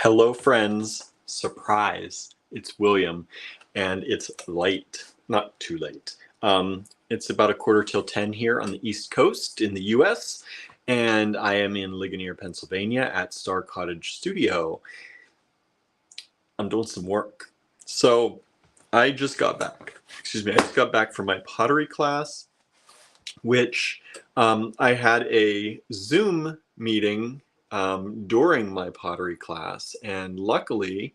Hello, friends. Surprise. It's William, and it's late. Not too late. It's about 9:45 here on the East Coast in the US, and I am in Ligonier, Pennsylvania at Star Cottage Studio. I'm doing some work. So I just got back. I just got back from my pottery class, which I had a Zoom meeting during my pottery class. And luckily,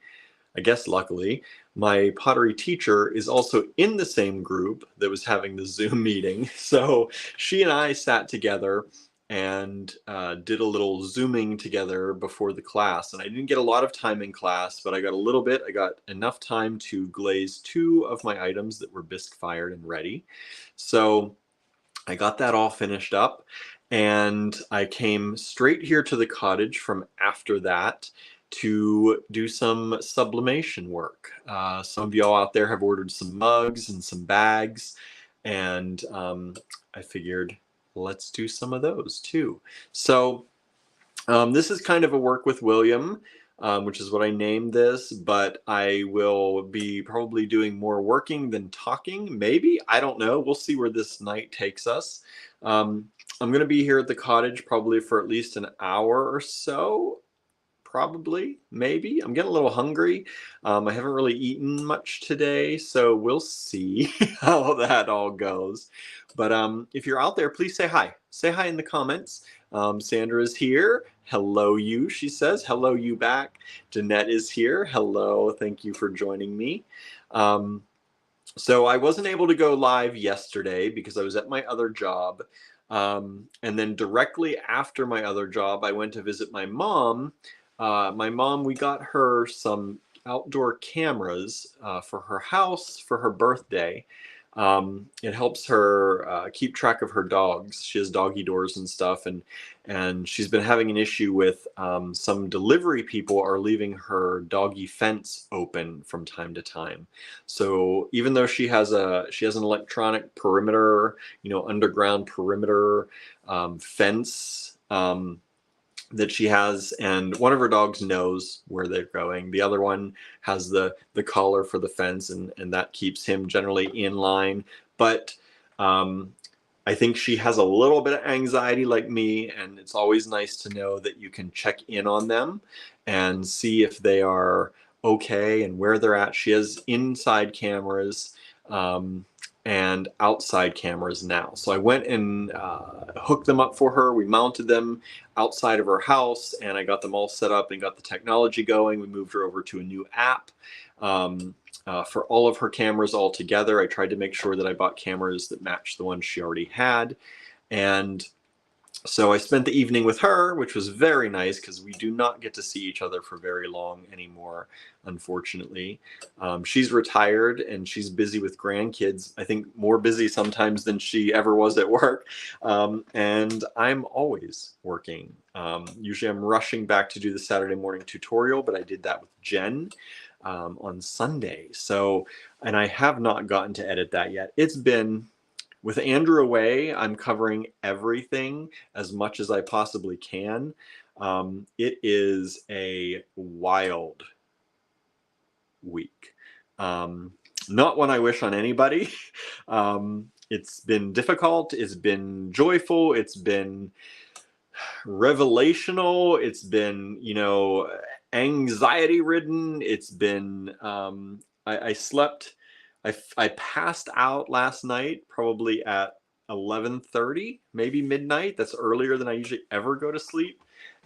my pottery teacher is also in the same group that was having the Zoom meeting. So she and I sat together and did a little Zooming together before the class. And I didn't get a lot of time in class, but I got a little bit. I got enough time to glaze 2 of my items that were bisque fired and ready. So I got that all finished up, and I came straight here to the cottage from after that to do some sublimation work. Some of y'all out there have ordered some mugs and some bags, and I figured let's do some of those too. So this is kind of a work with William, which is what I named this, but I will be probably doing more working than talking, maybe. I don't know. We'll see where this night takes us. I'm going to be here at the cottage probably for at least an hour or so. Probably, maybe. I'm getting a little hungry. I haven't really eaten much today, so we'll see how that all goes. But if you're out there, please say hi. Say hi in the comments. Sandra is here. Hello, you, she says. Hello, you back. Jeanette is here. Hello, thank you for joining me. So I wasn't able to go live yesterday because I was at my other job. And then directly after my other job, I went to visit my mom. We got her some outdoor cameras for her house for her birthday. It helps her keep track of her dogs. She has doggy doors and stuff, and she's been having an issue with some delivery people are leaving her doggy fence open from time to time. So even though she has an electronic perimeter, underground perimeter fence that she has, and one of her dogs knows where they're going. The other one has the collar for the fence, and that keeps him generally in line. But I think she has a little bit of anxiety like me, and it's always nice to know that you can check in on them and see if they are okay and where they're at. She has inside cameras and outside cameras now. So I went and hooked them up for her. We mounted them outside of her house, and I got them all set up and got the technology going. We moved her over to a new app for all of her cameras all together. I tried to make sure that I bought cameras that matched the ones she already had. And so I spent the evening with her, which was very nice because we do not get to see each other for very long anymore, unfortunately. She's retired and she's busy with grandkids. I think more busy sometimes than she ever was at work. And I'm always working. Usually I'm rushing back to do the Saturday morning tutorial, but I did that with Jen on Sunday. And I have not gotten to edit that yet. With Andrew away, I'm covering everything as much as I possibly can. It is a wild week. Not one I wish on anybody. It's been difficult. It's been joyful. It's been revelational. It's been, anxiety ridden. It's been, I slept. I passed out last night, probably at 11:30, maybe midnight. That's earlier than I usually ever go to sleep.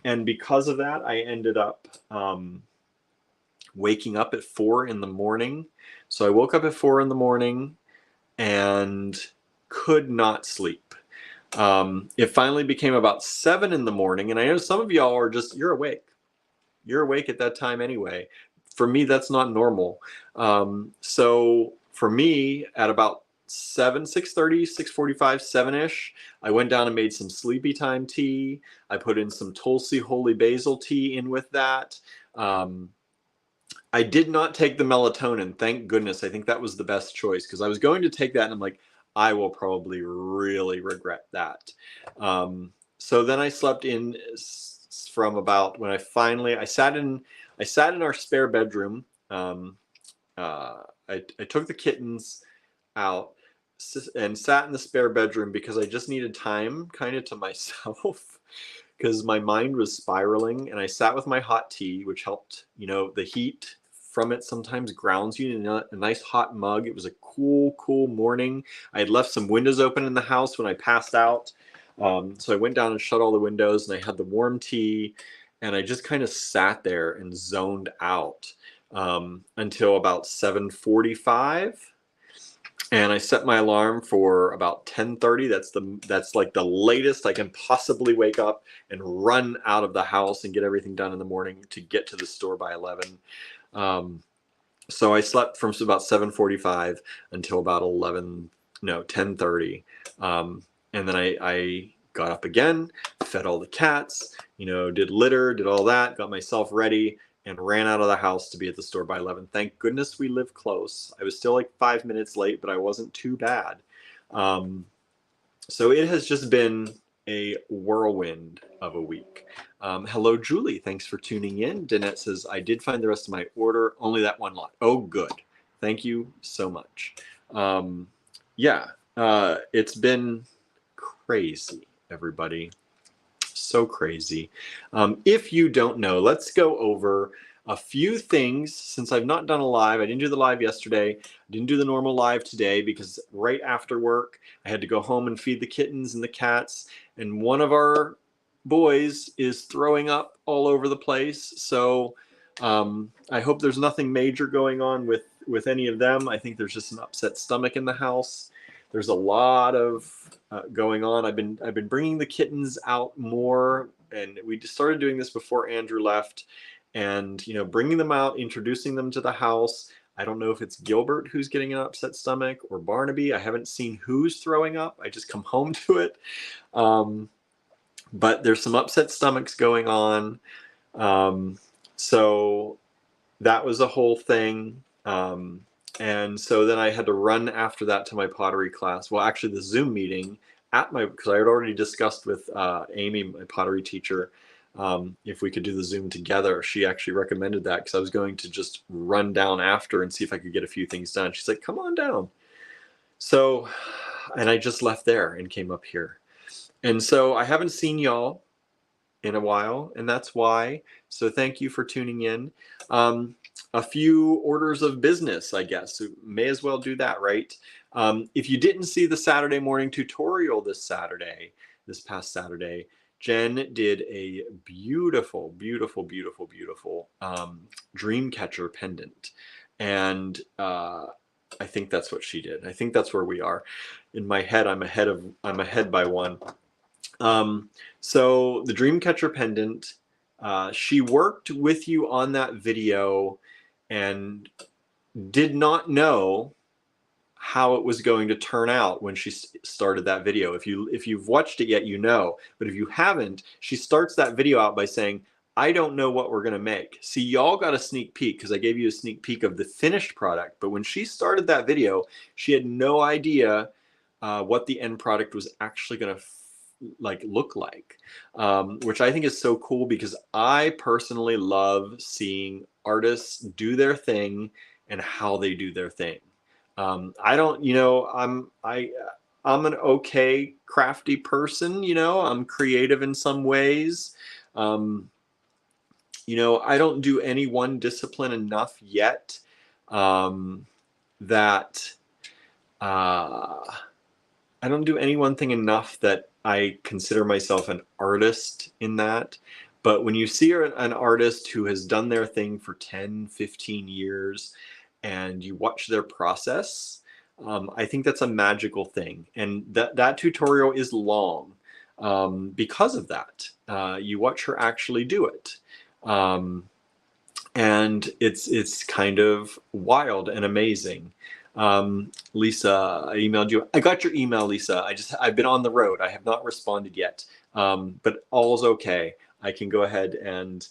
And because of that, I ended up waking up at 4 in the morning. So I woke up at 4 in the morning and could not sleep. It finally became about 7 in the morning. And I know some of y'all are you're awake. You're awake at that time anyway. For me, that's not normal. So for me, at about 6:30, 6:45, 7-ish, I went down and made some sleepy time tea. I put in some Tulsi Holy Basil tea in with that. I did not take the melatonin, thank goodness. I think that was the best choice because I was going to take that and I'm like, I will probably really regret that. So then I slept in from about when I sat in our spare bedroom. I took the kittens out and sat in the spare bedroom because I just needed time kind of to myself because my mind was spiraling, and I sat with my hot tea, which helped. The heat from it sometimes grounds you in a nice hot mug. It was a cool morning. I had left some windows open in the house when I passed out. So I went down and shut all the windows, and I had the warm tea, and I just kind of sat there and zoned out until about 7:45. And I set my alarm for about 10:30. That's like the latest I can possibly wake up and run out of the house and get everything done in the morning to get to the store by 11. So I slept from about 7:45 until about 10:30. And then I got up again, fed all the cats, did litter, did all that, got myself ready, and ran out of the house to be at the store by 11. Thank goodness we live close. I was still like 5 minutes late, but I wasn't too bad. So it has just been a whirlwind of a week. Hello, Julie. Thanks for tuning in. Danette says, I did find the rest of my order, only that one lot. Oh, good. Thank you so much. It's been crazy, everybody. So crazy. If you don't know, let's go over a few things. Since I've not done a live, I didn't do the live yesterday. I didn't do the normal live today because right after work, I had to go home and feed the kittens and the cats. And one of our boys is throwing up all over the place. So I hope there's nothing major going on with any of them. I think there's just an upset stomach in the house. There's a lot of going on. I've been bringing the kittens out more, and we just started doing this before Andrew left, and bringing them out, introducing them to the house. I don't know if it's Gilbert who's getting an upset stomach or Barnaby. I haven't seen who's throwing up. I just come home to it. But there's some upset stomachs going on. So that was a whole thing. And so then I had to run after that to my pottery class. Well, actually the Zoom meeting because I had already discussed with Amy, my pottery teacher, if we could do the Zoom together. She actually recommended that because I was going to just run down after and see if I could get a few things done. She's like, come on down. So, and I just left there and came up here. And so I haven't seen y'all in a while, and that's why. So thank you for tuning in. A few orders of business, I guess. So may as well do that, right? If you didn't see the Saturday morning tutorial this past Saturday, Jen did a beautiful dream catcher pendant. And I think that's what she did. I think that's where we are. In my head, I'm ahead by one. So the Dreamcatcher pendant, she worked with you on that video and did not know how it was going to turn out when she started that video. If you've watched it yet, but if you haven't, she starts that video out by saying, I don't know what we're going to make. See, y'all got a sneak peek because I gave you a sneak peek of the finished product. But when she started that video, she had no idea what the end product was actually going to look like, which I think is so cool because I personally love seeing artists do their thing and how they do their thing. I don't, I'm an okay crafty person, I'm creative in some ways. I don't do any one discipline enough yet that I don't do any one thing enough that I consider myself an artist in that. But when you see an artist who has done their thing for 10, 15 years and you watch their process, I think that's a magical thing. And that tutorial is long because of that. You watch her actually do it. And it's kind of wild and amazing. Lisa, I emailed you. I got your email, Lisa. I've been on the road. I have not responded yet. But all's okay. I can go ahead and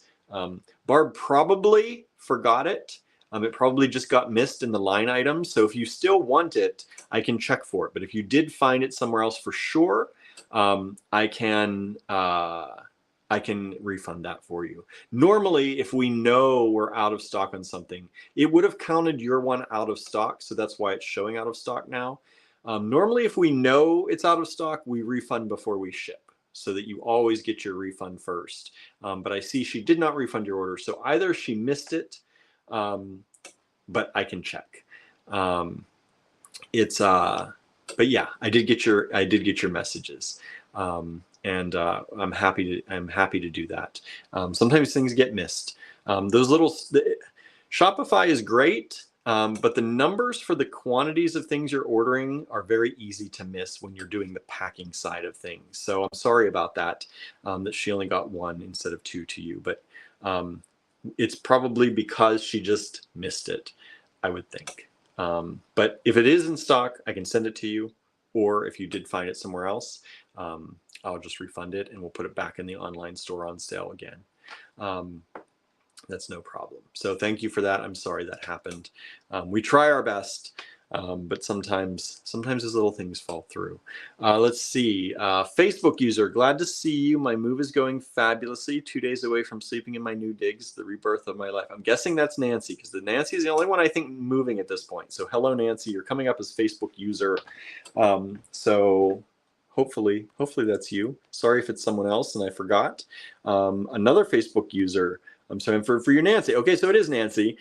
Barb probably forgot it. It probably just got missed in the line item. So if you still want it, I can check for it. But if you did find it somewhere else for sure, I can I can refund that for you. Normally, if we know we're out of stock on something, it would have counted your one out of stock. So that's why it's showing out of stock now. Normally, if we know it's out of stock, we refund before we ship so that you always get your refund first. But I see she did not refund your order. So either she missed it, but I can check. But yeah, I did get your messages. And I'm happy to do that. Sometimes things get missed. Shopify is great, but the numbers for the quantities of things you're ordering are very easy to miss when you're doing the packing side of things. So I'm sorry about that, that she only got 1 instead of 2 to you, but it's probably because she just missed it, I would think. But if it is in stock, I can send it to you, or if you did find it somewhere else, I'll just refund it and we'll put it back in the online store on sale again. That's no problem. So thank you for that. I'm sorry that happened. We try our best, but sometimes these little things fall through. Let's see. Facebook user, glad to see you. My move is going fabulously. 2 days away from sleeping in my new digs, the rebirth of my life. I'm guessing that's Nancy, because Nancy is the only one I think moving at this point. So hello, Nancy. You're coming up as Facebook user. So hopefully that's you. Sorry if it's someone else and I forgot. Another Facebook user. I'm sorry for your Nancy. Okay, so it is Nancy.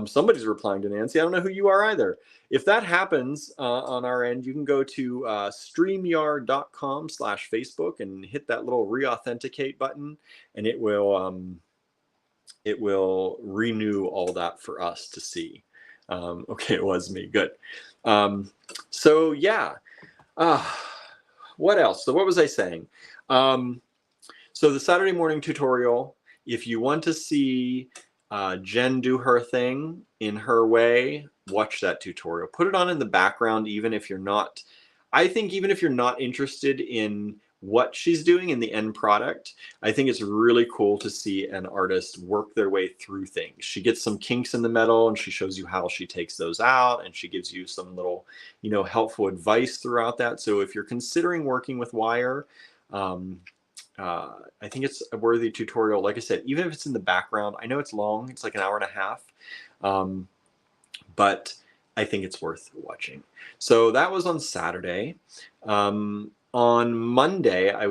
Somebody's replying to Nancy. I don't know who you are either. If that happens on our end, you can go to streamyard.com/Facebook and hit that little reauthenticate button, and it will renew all that for us to see. Okay, it was me. Good. So yeah. What else? So what was I saying? So the Saturday morning tutorial, if you want to see Jen do her thing in her way, watch that tutorial. Put it on in the background, even if you're not, I think even if you're not interested in what she's doing in the end product, I think it's really cool to see an artist work their way through things. She gets some kinks in the metal and she shows you how she takes those out, and she gives you some little, helpful advice throughout that. So if you're considering working with wire, I think it's a worthy tutorial. Like I said, even if it's in the background, I know it's long, it's like an hour and a half, but I think it's worth watching. So that was on Saturday. On Monday, I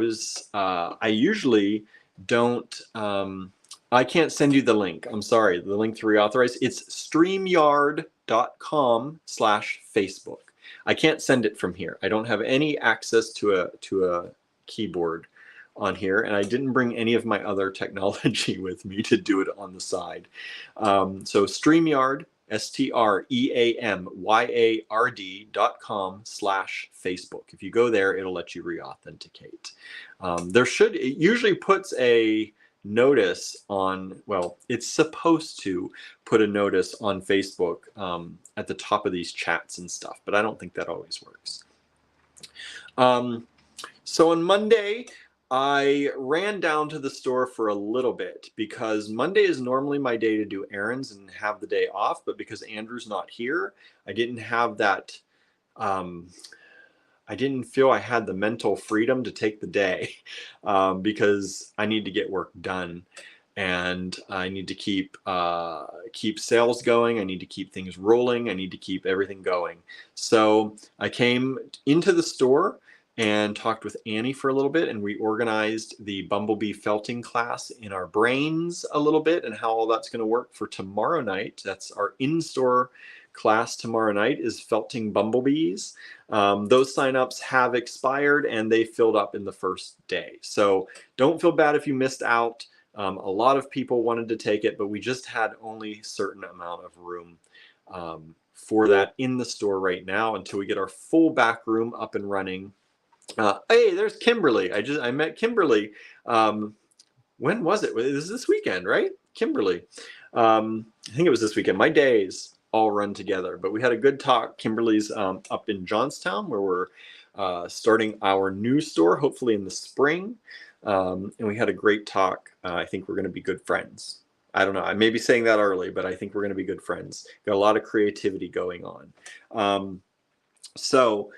usually don't, I can't send you the link. I'm sorry, the link to reauthorize. It's streamyard.com/Facebook. I can't send it from here. I don't have any access to a keyboard on here, and I didn't bring any of my other technology with me to do it on the side. So StreamYard, StreamYard.com/Facebook. If you go there, it'll let you reauthenticate. It usually puts a notice on, well, it's supposed to put a notice on Facebook at the top of these chats and stuff, but I don't think that always works. So on Monday, I ran down to the store for a little bit because Monday is normally my day to do errands and have the day off. But because Andrew's not here, I didn't have that. I didn't feel I had the mental freedom to take the day because I need to get work done, and I need to keep sales going. I need to keep things rolling. I need to keep everything going. So I came into the store and talked with Annie for a little bit, and we organized the Bumblebee felting class in our brains a little bit and how all that's going to work for tomorrow night. That's our in-store class tomorrow night, is felting bumblebees. Those signups have expired and they filled up in the first day. So don't feel bad if you missed out. A lot of people wanted to take it, but we just had only a certain amount of room for that in the store right now until we get our full back room up and running. Hey, there's Kimberly. I met Kimberly. When was it? It was this weekend, right? Kimberly. I think it was this weekend. My days all run together, but we had a good talk. Kimberly's up in Johnstown, where we're starting our new store, hopefully in the spring. And we had a great talk. I think we're going to be good friends. I don't know. I may be saying that early, but I think we're going to be good friends. Got a lot of creativity going on. So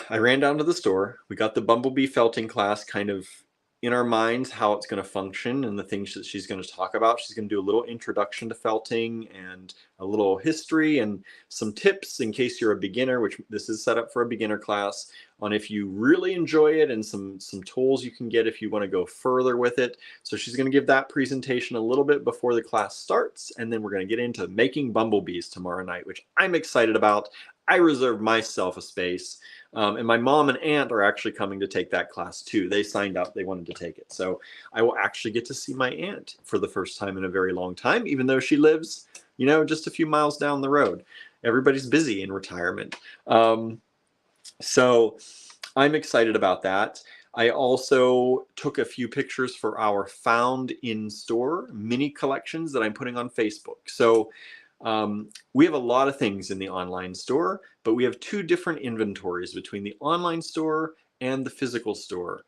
I ran down to the store. We got the Bumblebee felting class kind of in our minds how it's going to function and the things that she's going to talk about. She's going to do a little introduction to felting and a little history and some tips in case you're a beginner, which this is set up for a beginner class, on if you really enjoy it, and some tools you can get if you want to go further with it. So she's going to give that presentation a little bit before the class starts, and then we're going to get into making bumblebees tomorrow night, which I'm excited about. I reserved myself a space. And my mom and aunt are actually coming to take that class too. They signed up, they wanted to take it. So I will actually get to see my aunt for the first time in a very long time, even though she lives, just a few miles down the road. Everybody's busy in retirement. So I'm excited about that. I also took a few pictures for our Found in Store mini collections that I'm putting on Facebook. So we have a lot of things in the online store, but we have two different inventories between the online store and the physical store.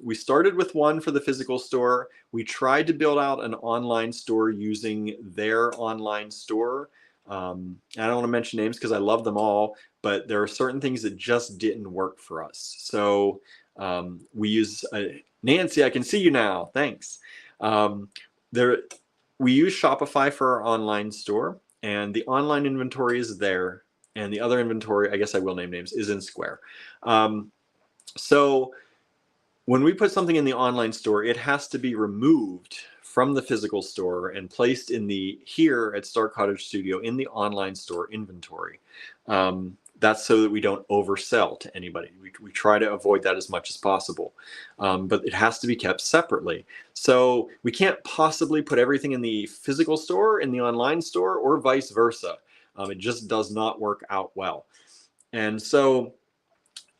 We started with one for the physical store. We tried to build out an online store using their online store. I don't want to mention names because I love them all, but there are certain things that just didn't work for us. So we use Nancy, I can see you now. Thanks. We use Shopify for our online store, and the online inventory is there, and the other inventory, I guess I will name names, is in Square. So when we put something in the online store, it has to be removed from the physical store and placed in here at Star Cottage Studio in the online store inventory. That's so that we don't oversell to anybody. We try to avoid that as much as possible, but it has to be kept separately. So we can't possibly put everything in the physical store in the online store, or vice versa. It just does not work out well. And so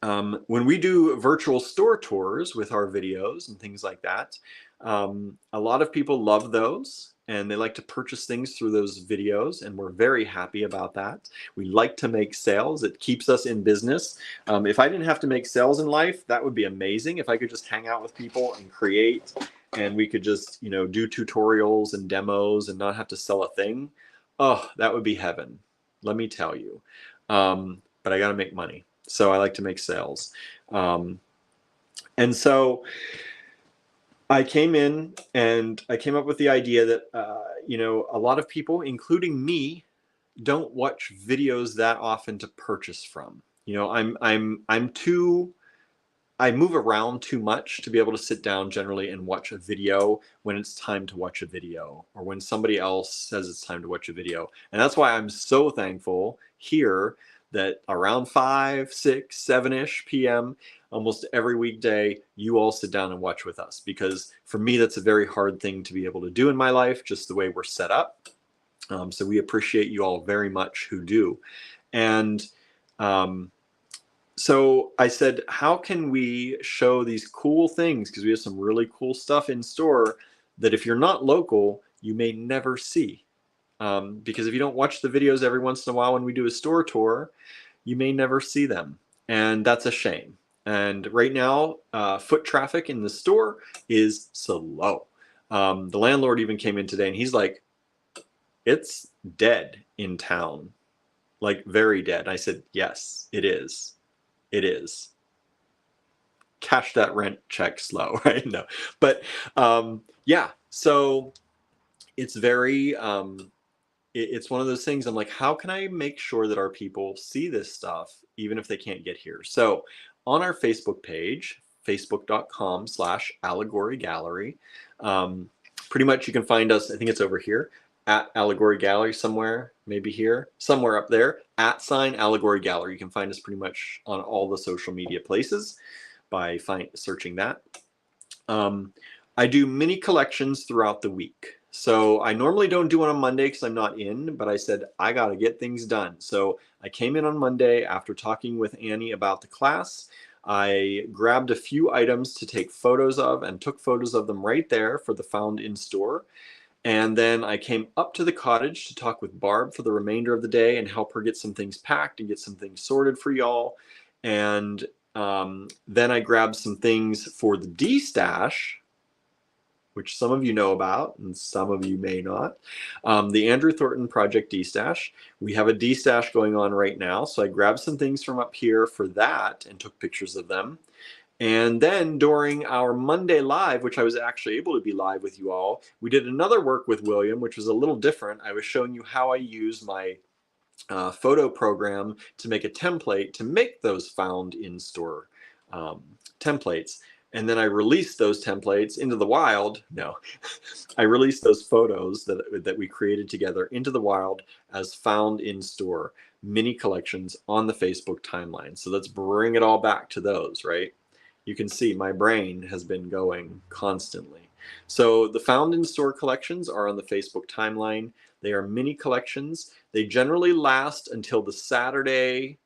when we do virtual store tours with our videos and things like that, a lot of people love those, and they like to purchase things through those videos, and we're very happy about that. We like to make sales. It keeps us in business. If I didn't have to make sales in life, that would be amazing. If I could just hang out with people and create, and we could just, do tutorials and demos and not have to sell a thing, oh, that would be heaven, let me tell you. But I got to make money. So I like to make sales. And so I came in and I came up with the idea that, a lot of people, including me, don't watch videos that often to purchase from. I move around too much to be able to sit down generally and watch a video when it's time to watch a video, or when somebody else says it's time to watch a video. And that's why I'm so thankful here that around 5, 6, 7-ish p.m. almost every weekday, you all sit down and watch with us, because for me, that's a very hard thing to be able to do in my life, just the way we're set up. So we appreciate you all very much who do. And so I said, how can we show these cool things? Because we have some really cool stuff in store that if you're not local, you may never see. Because if you don't watch the videos every once in a while when we do a store tour, you may never see them. And that's a shame. And right now, foot traffic in the store is slow. The landlord even came in today and he's like, it's dead in town, like very dead. I said, yes, it is. It is. Cash that rent check slow, right? No, but yeah, so it's very, it's one of those things. I'm like, how can I make sure that our people see this stuff, even if they can't get here? So on our Facebook page, facebook.com/Allegory Gallery, pretty much you can find us, I think it's over here, at Allegory Gallery somewhere, maybe here, somewhere up there, @Allegory Gallery. You can find us pretty much on all the social media places by searching that. I do mini collections throughout the week. So I normally don't do one on Monday because I'm not in, but I said, I got to get things done. So I came in on Monday after talking with Annie about the class. I grabbed a few items to take photos of and took photos of them right there for the Found in Store. And then I came up to the cottage to talk with Barb for the remainder of the day and help her get some things packed and get some things sorted for y'all. And then I grabbed some things for the D-Stash, which some of you know about and some of you may not. The Andrew Thornton Project D-Stash. We have a D-Stash going on right now. So I grabbed some things from up here for that and took pictures of them. And then during our Monday live, which I was actually able to be live with you all, we did another work with William, which was a little different. I was showing you how I use my photo program to make a template to make those found in store templates. And then I released those templates into the wild. No, I released those photos that we created together into the wild as found in store mini collections on the Facebook timeline. So let's bring it all back to those, right? You can see my brain has been going constantly. So the found in store collections are on the Facebook timeline. They are mini collections. They generally last until the Saturday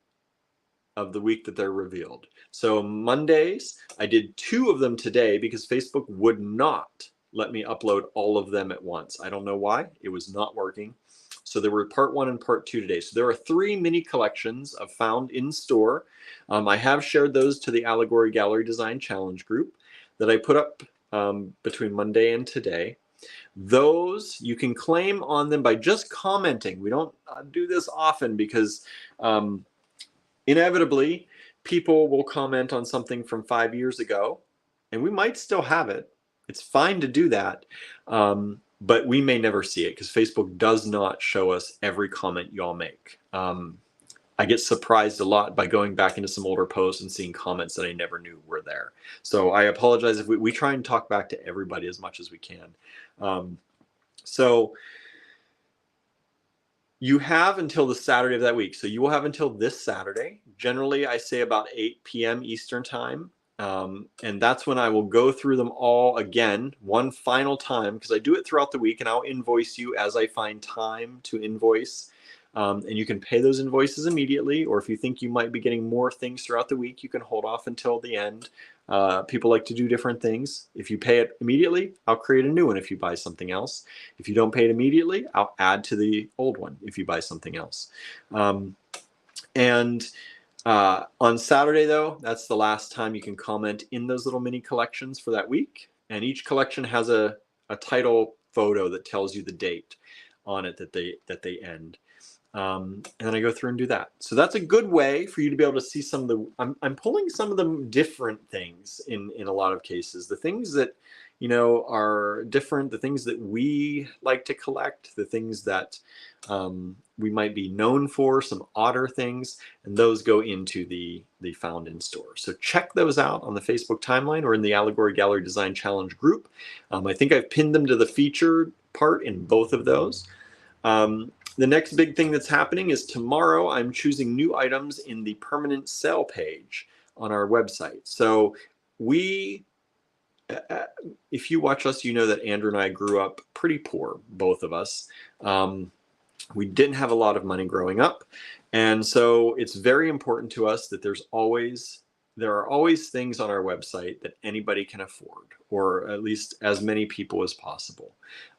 of the week that they're revealed. So Mondays, I did 2 of them today because Facebook would not let me upload all of them at once. I don't know why. It was not working. So there were part 1 and part 2 today. So there are 3 mini collections of found in store. I have shared those to the Allegory Gallery Design Challenge group that I put up between Monday and today. Those, you can claim on them by just commenting. We don't do this often because inevitably people will comment on something from 5 years ago and we might still have it. It's fine to do that, but we may never see it because Facebook does not show us every comment y'all make. I get surprised a lot by going back into some older posts and seeing comments that I never knew were there. So I apologize if we try and talk back to everybody as much as we can. So you have until the Saturday of that week. So you will have until this Saturday. Generally, I say about 8 p.m. Eastern time. And that's when I will go through them all again, one final time, because I do it throughout the week and I'll invoice you as I find time to invoice. And you can pay those invoices immediately, or if you think you might be getting more things throughout the week, you can hold off until the end. People like to do different things. If you pay it immediately, I'll create a new one if you buy something else. If you don't pay it immediately, I'll add to the old one if you buy something else. On Saturday, though, that's the last time you can comment in those little mini collections for that week. And each collection has a title photo that tells you the date on it that they end. And then I go through and do that. So that's a good way for you to be able to see some of the, I'm pulling some of the different things in a lot of cases, the things that, you know, are different, the things that we like to collect, the things that we might be known for, some odder things, and those go into the found in store. So check those out on the Facebook timeline or in the Allegory Gallery Design Challenge group. I think I've pinned them to the featured part in both of those. The next big thing that's happening is tomorrow I'm choosing new items in the permanent sale page on our website. So we, if you watch us, you know that Andrew and I grew up pretty poor, both of us. We didn't have a lot of money growing up. And so it's very important to us that there are always things on our website that anybody can afford, or at least as many people as possible.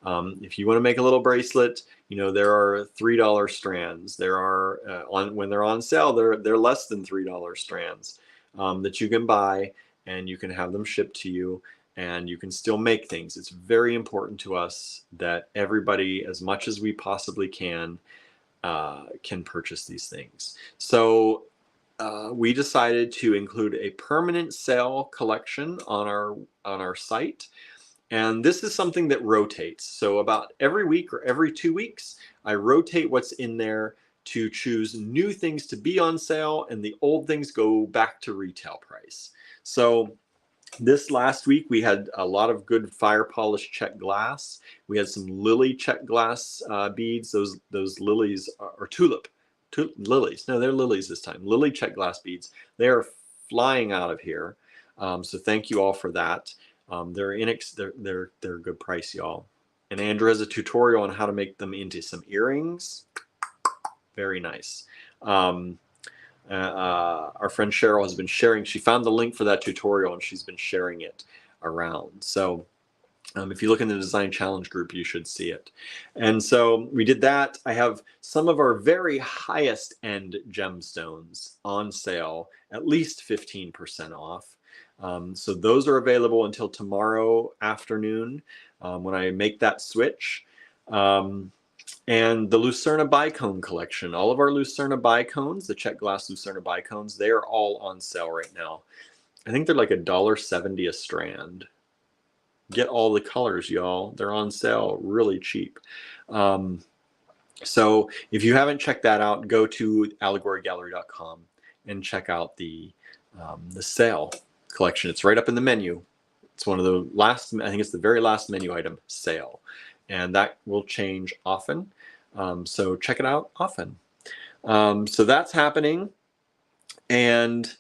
If you want to make a little bracelet, you know, there are $3 strands. There are, when they're on sale, they're less than $3 strands that you can buy, and you can have them shipped to you, and you can still make things. It's very important to us that everybody, as much as we possibly can purchase these things. So we decided to include a permanent sale collection on our site. And this is something that rotates. So about every week or every 2 weeks, I rotate what's in there to choose new things to be on sale, and the old things go back to retail price. So this last week, we had a lot of good fire polished check glass. We had some lily check glass beads. Those lilies are tulip lilies. No, they're lilies this time. Lily check glass beads. They are flying out of here. So thank you all for that. They're a good price, y'all. And Andrew has a tutorial on how to make them into some earrings. Very nice. Our friend Cheryl has been sharing. She found the link for that tutorial and she's been sharing it around. So if you look in the Design Challenge group, you should see it. And so we did that. I have some of our very highest end gemstones on sale, at least 15% off. So those are available until tomorrow afternoon when I make that switch. And the Lucerna Bicone collection, all of our Lucerna Bicones, the check glass Lucerna Bicones, they are all on sale right now. I think they're like $1.70 a strand. Get all the colors, y'all. They're on sale really cheap. So if you haven't checked that out, go to allegorygallery.com and check out the sale collection. It's right up in the menu. It's one of the last, I think it's the very last menu item, sale. And that will change often. So check it out often. So that's happening. And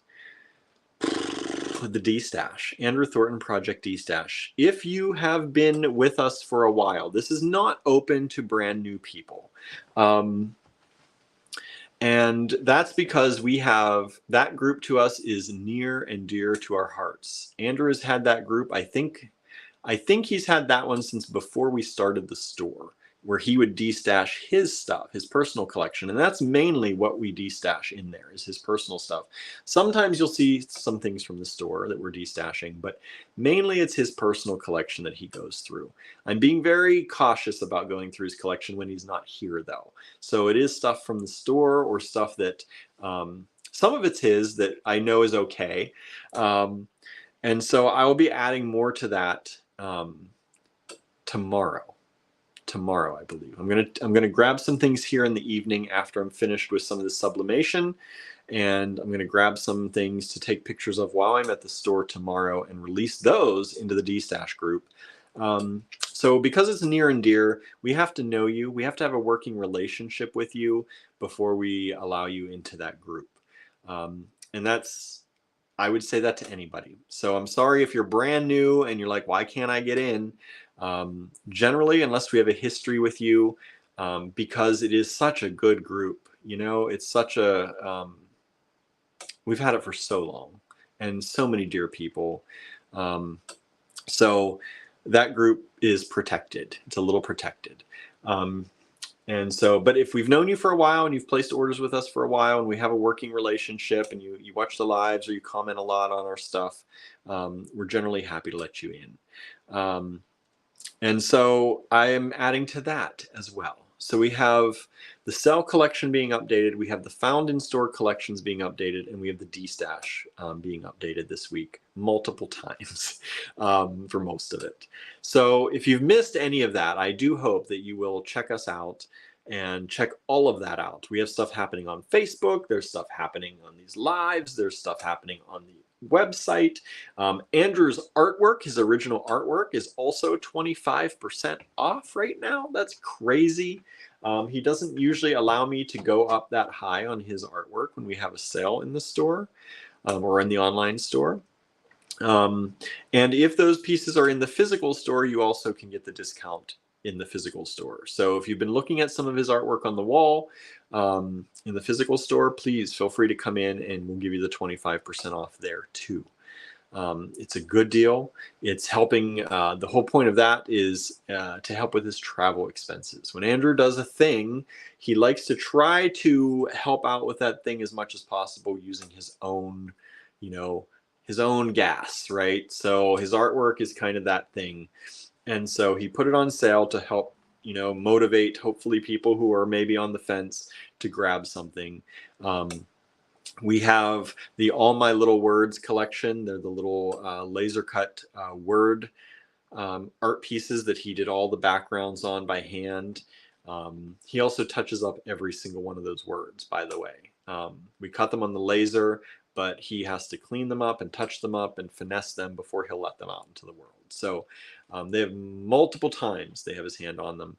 the D-Stash, Andrew Thornton Project D-Stash. If you have been with us for a while, this is not open to brand new people. And that's because we have, that group to us is near and dear to our hearts. Andrew has had that group, I think he's had that one since before we started the store, where he would de-stash his stuff, his personal collection. And that's mainly what we de-stash in there, is his personal stuff. Sometimes you'll see some things from the store that we're de-stashing, but mainly it's his personal collection that he goes through. I'm being very cautious about going through his collection when he's not here, though. So it is stuff from the store, or stuff that, some of it's his that I know is okay. And so I will be adding more to that tomorrow, I believe. I'm gonna grab some things here in the evening after I'm finished with some of the sublimation, and I'm gonna grab some things to take pictures of while I'm at the store tomorrow and release those into the D-Stash group. So because it's near and dear, we have to know you. We have to have a working relationship with you before we allow you into that group. And that's, I would say that to anybody. So I'm sorry if you're brand new and you're like, why can't I get in? Generally, unless we have a history with you, because it is such a good group, you know, it's such a, we've had it for so long and so many dear people. So that group is protected. It's a little protected. And so, but if we've known you for a while and you've placed orders with us for a while and we have a working relationship and you watch the lives or you comment a lot on our stuff, we're generally happy to let you in. And so I am adding to that as well. So we have the Cell collection being updated, we have the Found in Store collections being updated, and we have the D-Stash being updated this week multiple times for most of it. So if you've missed any of that, I do hope that you will check us out and check all of that out. We have stuff happening on Facebook, there's stuff happening on these lives, there's stuff happening on the website. Andrew's artwork, his original artwork, is also 25% off right now. That's crazy. He doesn't usually allow me to go up that high on his artwork when we have a sale in the store or in the online store. And if those pieces are in the physical store, you also can get the discount in the physical store. So if you've been looking at some of his artwork on the wall in the physical store, please feel free to come in and we'll give you the 25% off there too. It's a good deal. It's helping, the whole point of that is to help with his travel expenses. When Andrew does a thing, he likes to try to help out with that thing as much as possible using his own, you know, his own gas, right? So his artwork is kind of that thing. And so he put it on sale to help, you know, motivate hopefully people who are maybe on the fence to grab something. We have the All My Little Words collection. They're the little laser cut word art pieces that he did all the backgrounds on by hand. He also touches up every single one of those words, by the way. We cut them on the laser, but he has to clean them up and touch them up and finesse them before he'll let them out into the world. So they have multiple times they have his hand on them.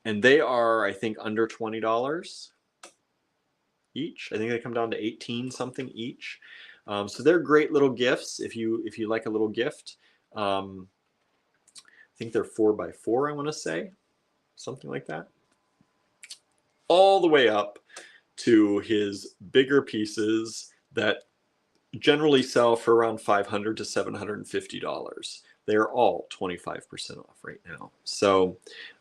And they are, I think, under $20 each. I think they come down to 18 something each. So they're great little gifts if you like a little gift. I think they're 4x4, I want to say, something like that. All the way up to his bigger pieces that generally sell for around $500 to $750. They're all 25% off right now. So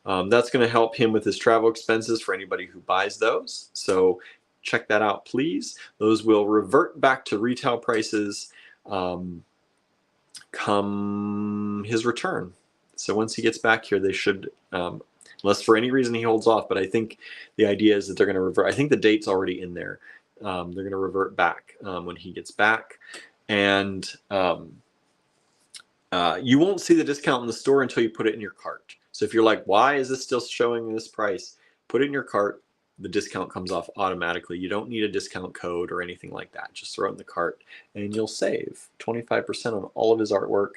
that's going to help him with his travel expenses for anybody who buys those. So check that out, please. Those will revert back to retail prices come his return. So once he gets back here, they should, unless for any reason he holds off, but I think the idea is that they're going to revert. I think the date's already in there. They're going to revert back when he gets back. And you won't see the discount in the store until you put it in your cart. So if you're like, why is this still showing this price? Put it in your cart. The discount comes off automatically. You don't need a discount code or anything like that. Just throw it in the cart and you'll save 25% on all of his artwork.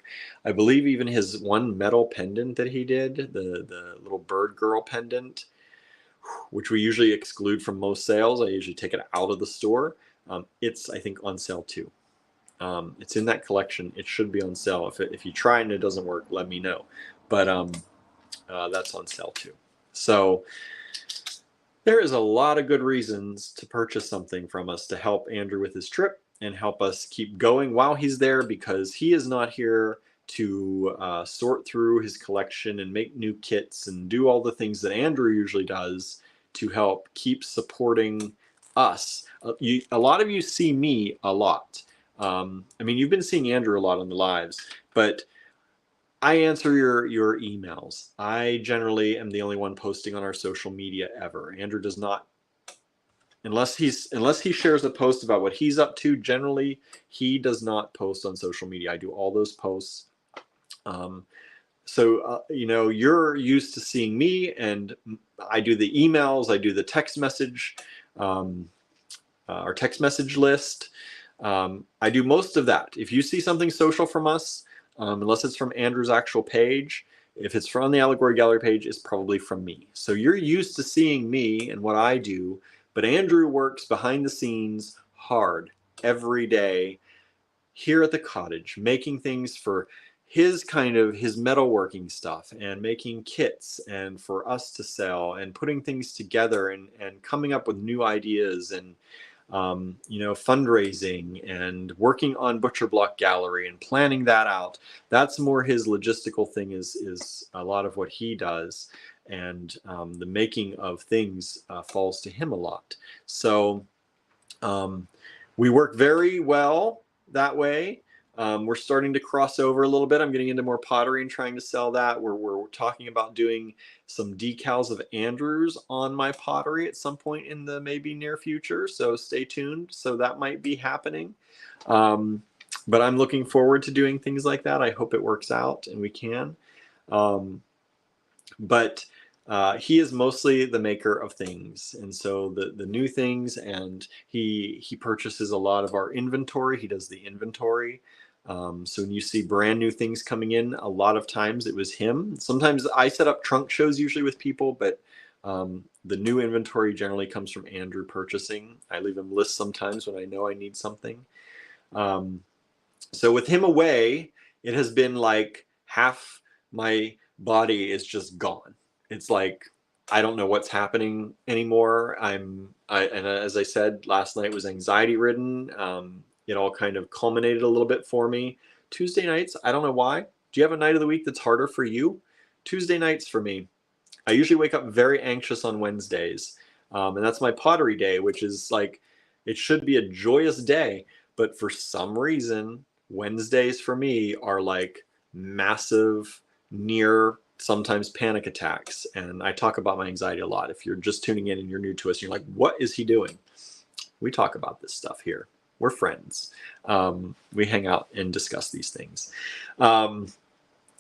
I believe even his one metal pendant that he did, the little bird girl pendant, which we usually exclude from most sales. I usually take it out of the store. It's, I think, on sale too. It's in that collection. It should be on sale. If you try and it doesn't work, let me know. But that's on sale too. So there is a lot of good reasons to purchase something from us to help Andrew with his trip and help us keep going while he's there, because he is not here to sort through his collection and make new kits and do all the things that Andrew usually does to help keep supporting us. A lot of you see me a lot. I mean, you've been seeing Andrew a lot on the lives, but I answer your emails. I generally am the only one posting on our social media ever. Andrew does not, unless he shares a post about what he's up to. Generally, he does not post on social media. I do all those posts. So you know, you're used to seeing me, and I do the emails. I do the text message, our text message list. I do most of that. If you see something social from us, unless it's from Andrew's actual page, if it's from the Allegory Gallery page, it's probably from me. So you're used to seeing me and what I do, but Andrew works behind the scenes hard every day here at the cottage, making things for his metalworking stuff and making kits and for us to sell and putting things together and coming up with new ideas and you know, fundraising and working on Butcher Block Gallery and planning that out. That's more his logistical thing, is a lot of what he does. And the making of things falls to him a lot. So we work very well that way. We're starting to cross over a little bit. I'm getting into more pottery and trying to sell that. We're talking about doing some decals of Andrew's on my pottery at some point in the maybe near future. So stay tuned. So that might be happening. But I'm looking forward to doing things like that. I hope it works out and we can. But he is mostly the maker of things, and so the new things, and he purchases a lot of our inventory. He does the inventory. So when you see brand new things coming in, a lot of times it was him. Sometimes I set up trunk shows usually with people, but the new inventory generally comes from Andrew purchasing. I leave him lists sometimes when I know I need something. So with him away, it has been like half my body is just gone. It's like I don't know what's happening anymore. And as I said, last night was anxiety ridden. It all kind of culminated a little bit for me. Tuesday nights, I don't know why. Do you have a night of the week that's harder for you? Tuesday nights for me. I usually wake up very anxious on Wednesdays. And that's my pottery day, which is like, it should be a joyous day. But for some reason, Wednesdays for me are like massive, near, sometimes panic attacks. And I talk about my anxiety a lot. If you're just tuning in and you're new to us, you're like, what is he doing? We talk about this stuff here. We're friends. We hang out and discuss these things.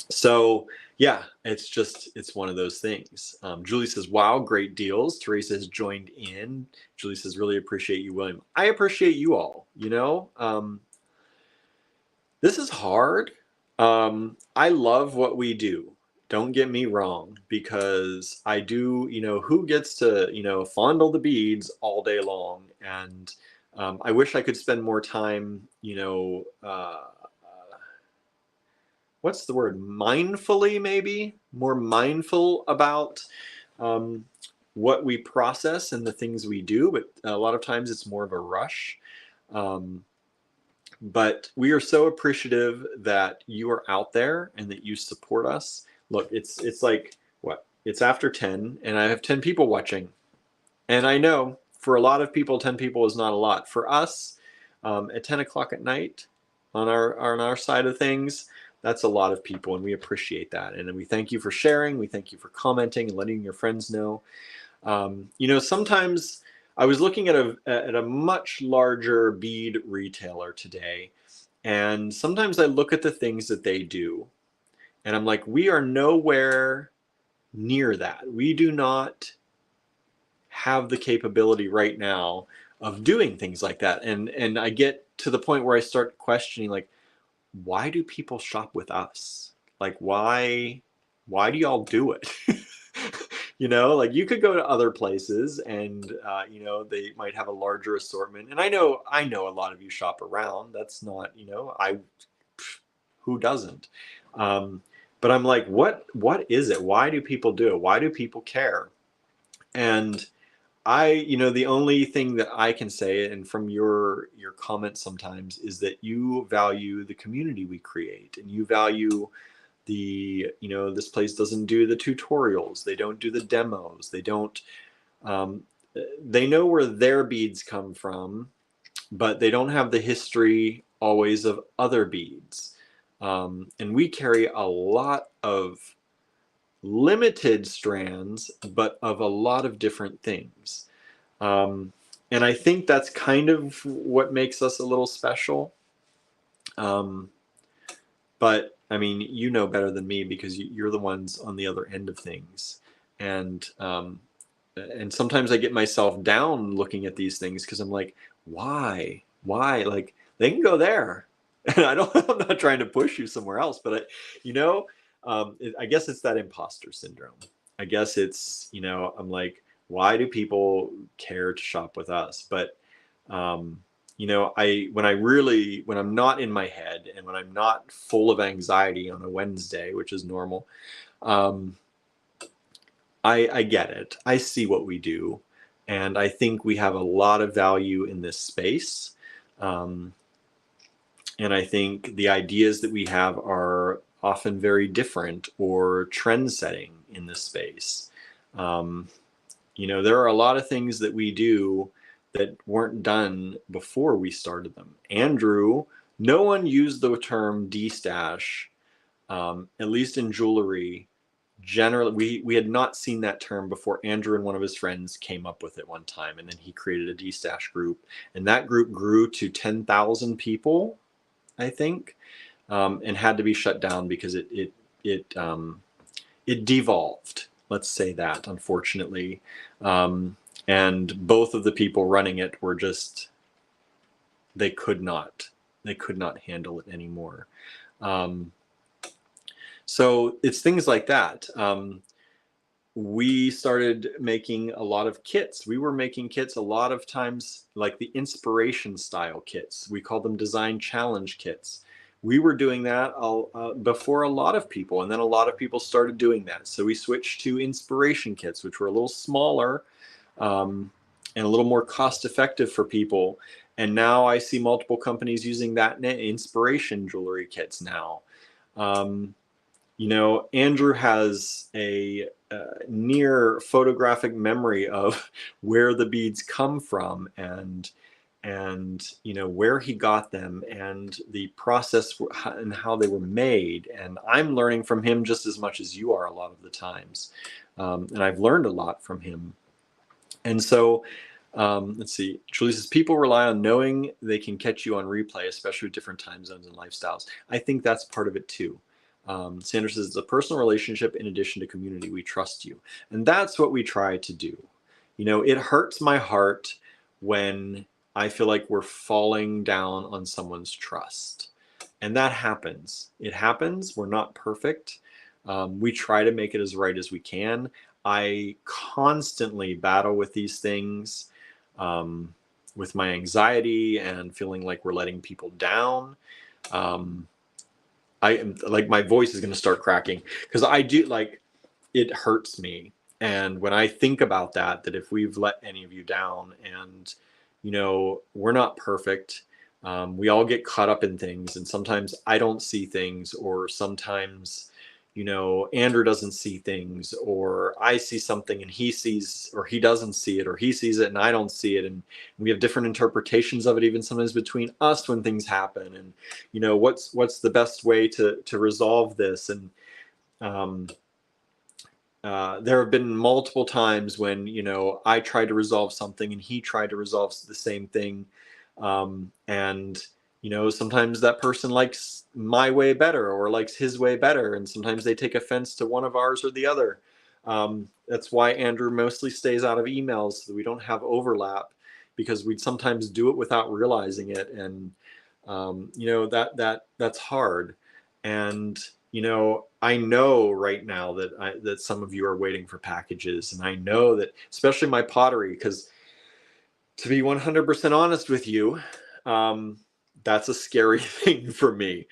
So yeah, it's one of those things. Julie says, wow, great deals. Teresa has joined in. Julie says, really appreciate you, William. I appreciate you all, you know. This is hard. I love what we do. Don't get me wrong, because I do, you know, who gets to, you know, fondle the beads all day long. And I wish I could spend more time, you know, what's the word? Mindfully, maybe more mindful about what we process and the things we do. But a lot of times it's more of a rush. But we are so appreciative that you are out there and that you support us. Look, it's like, what? It's after 10 and I have 10 people watching. And I know for a lot of people, 10 people is not a lot. For us, at 10 o'clock at night on our side of things, that's a lot of people, and we appreciate that. And we thank you for sharing. We thank you for commenting and letting your friends know. You know, sometimes I was looking at a much larger bead retailer today, And sometimes I look at the things that they do and I'm like, we are nowhere near that. We do not have the capability right now of doing things like that. And I get to the point where I start questioning, like, why do people shop with us? Like, why do y'all do it? Like you could go to other places and they might have a larger assortment. And I know a lot of you shop around. That's not, who doesn't? Um, but I'm like, what is it? Why do people do it? Why do people care? And the only thing that I can say, and from your comments sometimes, is that you value the community we create, and you value this place doesn't do the tutorials, they don't do the demos, they don't, um, they know where their beads come from, but they don't have the history always of other beads. And we carry a lot of limited strands, but of a lot of different things. And I think that's kind of what makes us a little special. But I mean, you know better than me because you're the ones on the other end of things. And sometimes I get myself down looking at these things because I'm like, why? Like they can go there. And I'm not trying to push you somewhere else, but I guess it's that imposter syndrome. I guess it's, I'm like, why do people care to shop with us? But, when I'm not in my head and when I'm not full of anxiety on a Wednesday, which is normal, I get it. I see what we do. And I think we have a lot of value in this space. And I think the ideas that we have are often very different or trend setting in this space. There are a lot of things that we do that weren't done before we started them. Andrew, no one used the term D-stash, at least in jewelry. Generally, we had not seen that term before Andrew and one of his friends came up with it one time, and then he created a D-stash group, and that group grew to 10,000 people, I think, and had to be shut down because it devolved. Let's say that, unfortunately. And both of the people running it were just, they could not handle it anymore. So it's things like that. We started making a lot of kits. We were making kits a lot of times, like the inspiration style kits. We call them design challenge kits. We were doing that before a lot of people, and then a lot of people started doing that. So we switched to inspiration kits, which were a little smaller and a little more cost effective for people. And now I see multiple companies using that inspiration jewelry kits now. Andrew has a near photographic memory of where the beads come from and where he got them and the process and how they were made. And I'm learning from him just as much as you are a lot of the times. And I've learned a lot from him. And so let's see. Julie says, people rely on knowing they can catch you on replay, especially with different time zones and lifestyles. I think that's part of it too. Sandra says, it's a personal relationship in addition to community. We trust you. And that's what we try to do. It hurts my heart when I feel like we're falling down on someone's trust. And that happens. It happens. We're not perfect. We try to make it as right as we can. I constantly battle with these things, with my anxiety and feeling like we're letting people down. I am like, my voice is going to start cracking because I do, like, it hurts me. And when I think about that if we've let any of you down, and, we're not perfect. We all get caught up in things, and sometimes I don't see things, or sometimes, Andrew doesn't see things, or I see something and he sees, or he doesn't see it, or he sees it and I don't see it. And we have different interpretations of it, even sometimes between us when things happen. And, what's the best way to resolve this? And, there have been multiple times when, I tried to resolve something and he tried to resolve the same thing. And sometimes that person likes my way better or likes his way better, and sometimes they take offense to one of ours or the other. That's why Andrew mostly stays out of emails, so that we don't have overlap, because we'd sometimes do it without realizing it, and that's hard. And I know right now that some of you are waiting for packages, and I know that, especially my pottery, because to be 100% honest with you, that's a scary thing for me.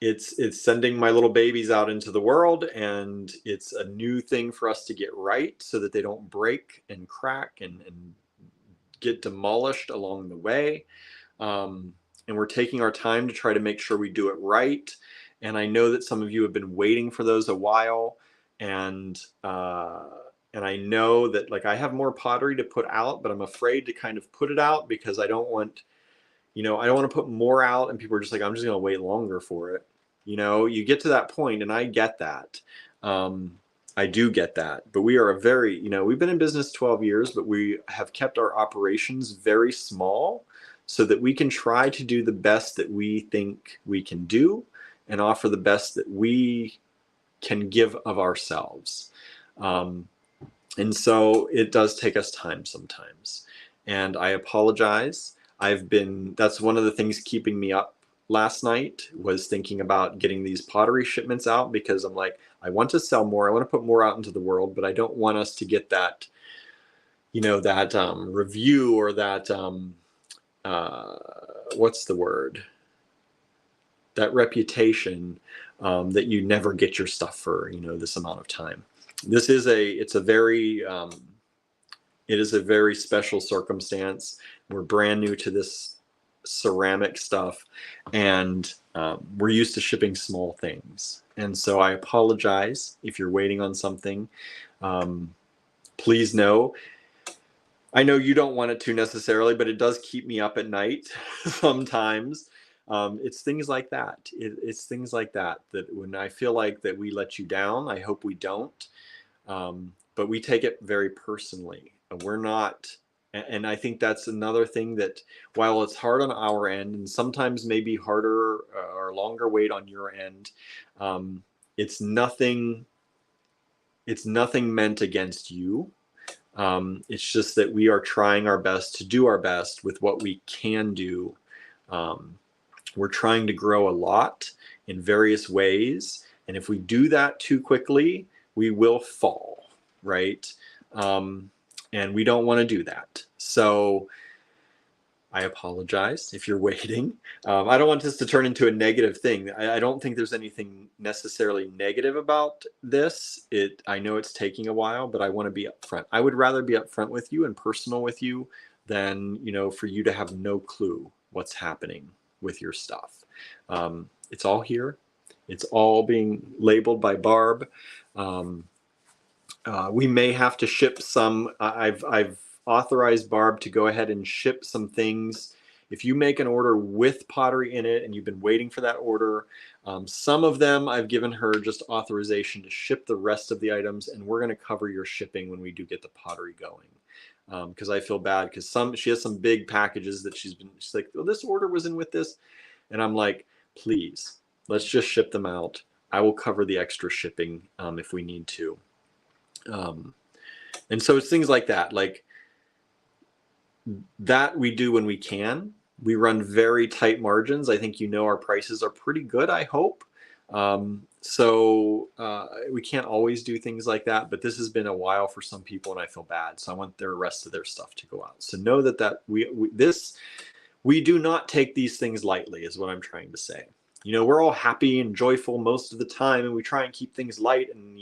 It's sending my little babies out into the world, and it's a new thing for us to get right so that they don't break and crack and get demolished along the way. And we're taking our time to try to make sure we do it right. And I know that some of you have been waiting for those a while, and I know that, like, I have more pottery to put out, but I'm afraid to kind of put it out because I don't want to put more out and people are just like, I'm just going to wait longer for it. You get to that point, and I get that. I do get that, but we are we've been in business 12 years, but we have kept our operations very small so that we can try to do the best that we think we can do and offer the best that we can give of ourselves. And so it does take us time sometimes. And I apologize. That's one of the things keeping me up last night, was thinking about getting these pottery shipments out, because I'm like, I want to sell more. I want to put more out into the world, but I don't want us to get that, review, or that, what's the word? That reputation, that you never get your stuff for, this amount of time. It is a very special circumstance. We're brand new to this ceramic stuff, and we're used to shipping small things. And so I apologize if you're waiting on something. Please know, I know you don't want it to necessarily, but it does keep me up at night sometimes. It's things like that. It's things like that when I feel like that we let you down, I hope we don't. But we take it very personally. We're not, and I think that's another thing, that while it's hard on our end, and sometimes maybe harder or longer wait on your end, it's nothing meant against you. It's just that we are trying our best to do our best with what we can do. We're trying to grow a lot in various ways, and if we do that too quickly, we will fall, right? And we don't want to do that. So I apologize if you're waiting. I don't want this to turn into a negative thing. I don't think there's anything necessarily negative about this. I know it's taking a while, but I want to be upfront. I would rather be upfront with you and personal with you than, for you to have no clue what's happening with your stuff. It's all here. It's all being labeled by Barb. We may have to ship some. I've authorized Barb to go ahead and ship some things. If you make an order with pottery in it and you've been waiting for that order, some of them I've given her just authorization to ship the rest of the items, and we're going to cover your shipping when we do get the pottery going. Because I feel bad, because she has some big packages that she's like, oh, this order was in with this, and I'm like, please, let's just ship them out. I will cover the extra shipping if we need to. And so it's things like that, that we do when we can. We run very tight margins. I think our prices are pretty good, I hope. So we can't always do things like that, but this has been a while for some people, and I feel bad. So I want the rest of their stuff to go out. So know that we do not take these things lightly, is what I'm trying to say. We're all happy and joyful most of the time, and we try and keep things light, and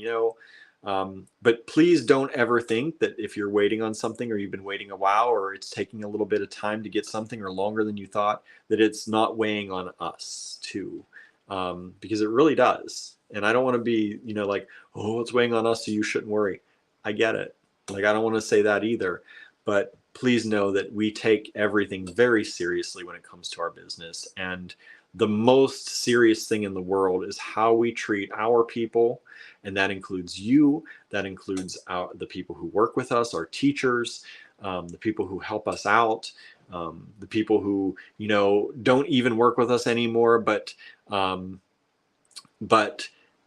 but please don't ever think that if you're waiting on something, or you've been waiting a while, or it's taking a little bit of time to get something, or longer than you thought, that it's not weighing on us too, because it really does. And I don't want to be, like, oh, it's weighing on us, so you shouldn't worry. I get it. I don't want to say that either, but please know that we take everything very seriously when it comes to our business. And the most serious thing in the world is how we treat our people. And that includes you, that includes the people who work with us, our teachers, the people who help us out. the people who, you know, don't even work with us anymore, but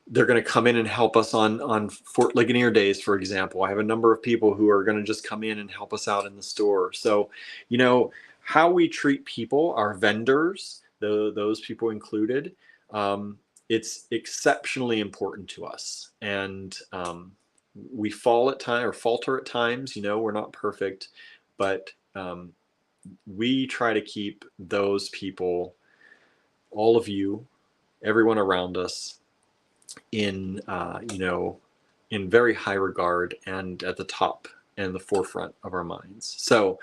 they're going to come in and help us on Fort Ligonier days, for example. I have a number of people who are going to just come in and help us out in the store. So, you know, how we treat people, our vendors, those people included, it's exceptionally important to us. And we fall at times or falter at times. You know, we're not perfect, but we try to keep those people, all of you, everyone around us, in you know, in very high regard and at the top and the forefront of our minds. So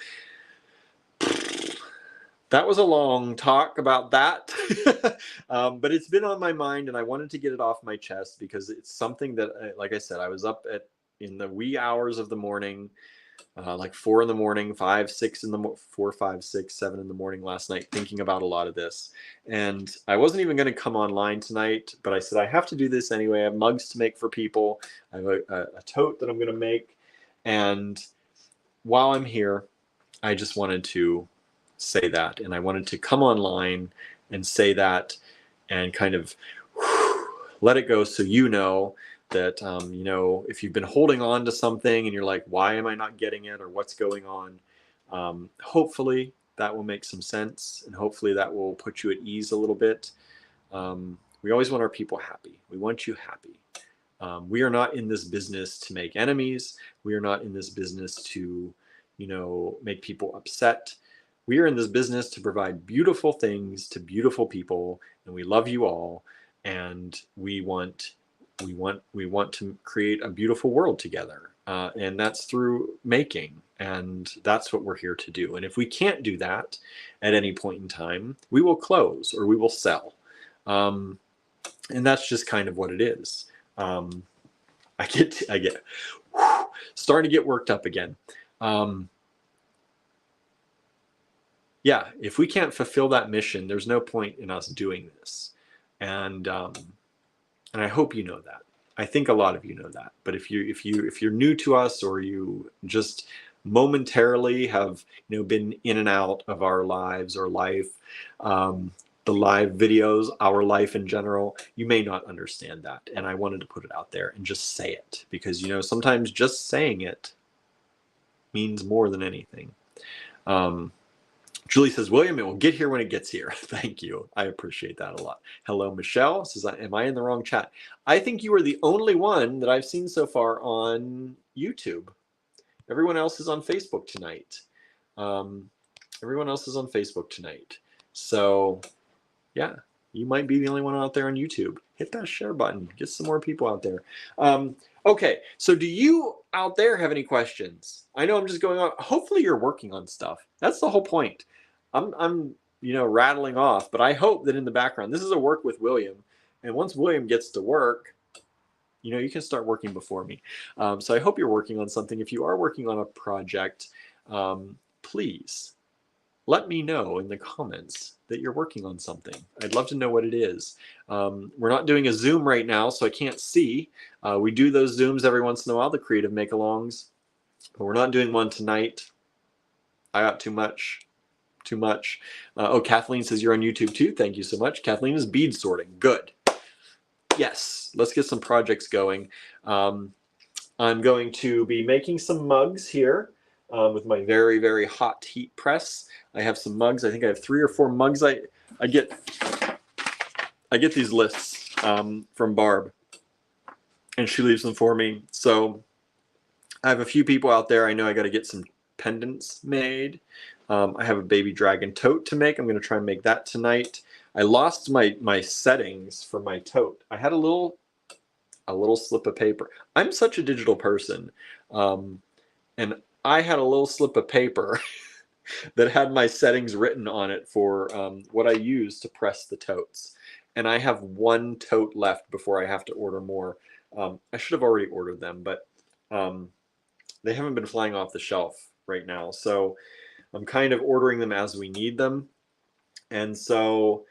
that was a long talk about that, but it's been on my mind and I wanted to get it off my chest because it's something that, like I said, I was up in the wee hours of the morning, like 4 in the morning, 5, 6 in the 4, 5, 6, 7 in the morning last night, thinking about a lot of this. And I wasn't even going to come online tonight, but I said, I have to do this anyway. I have mugs to make for people. I have a tote that I'm going to make. And while I'm here, I just wanted to say that. And I wanted to come online and say that and kind of let it go, so you know that, you know, if you've been holding on to something and you're like, why am I not getting it, or what's going on? Hopefully that will make some sense, and hopefully that will put you at ease a little bit. We always want our people happy. We want you happy. We are not in this business to make enemies. We are not in this business to, you know, make people upset. We are in this business to provide beautiful things to beautiful people, and we love you all, and we want to create a beautiful world together, and that's through making, and that's what we're here to do. And if we can't do that at any point in time, we will close or we will sell, and that's just kind of what it is. I get starting to get worked up again. Yeah, if we can't fulfill that mission, there's no point in us doing this. And I hope you know that. I think a lot of you know that. But if you're new to us, or you just momentarily have, you know, been in and out of our lives or life, the live videos, our life in general, you may not understand that. And I wanted to put it out there and just say it, because, you know, sometimes just saying it means more than anything. Julie says, William, it will get here when it gets here. Thank you. I appreciate that a lot. Hello, Michelle says, am I in the wrong chat? I think you are the only one that I've seen so far on YouTube. Everyone else is on Facebook tonight. Everyone else is on Facebook tonight. So, yeah, you might be the only one out there on YouTube. Hit that share button. Get some more people out there. Okay, so do you out there have any questions? I know I'm just going on. Hopefully you're working on stuff. That's the whole point. I'm you know, rattling off, but I hope that in the background, this is a work with William, and once William gets to work, you know, you can start working before me. So I hope you're working on something. If you are working on a project, please let me know in the comments that you're working on something. I'd love to know what it is. We're not doing a Zoom right now, so I can't see. We do those Zooms every once in a while, the creative make-alongs, but we're not doing one tonight. I got too much. Oh, Kathleen says you're on YouTube too. Thank you so much. Kathleen is bead sorting. Good. Yes, let's get some projects going. I'm going to be making some mugs here with my very, very hot heat press. I have some mugs. I think I have 3 or 4 mugs. I get these lists from Barb, and she leaves them for me. So I have a few people out there. I know I got to get some pendants made. I have a baby dragon tote to make. I'm going to try and make that tonight. I lost my settings for my tote. I had a little slip of paper. I'm such a digital person, and I had a little slip of paper that had my settings written on it for what I use to press the totes. And I have 1 tote left before I have to order more. I should have already ordered them, but they haven't been flying off the shelf right now. So I'm kind of ordering them as we need them. And so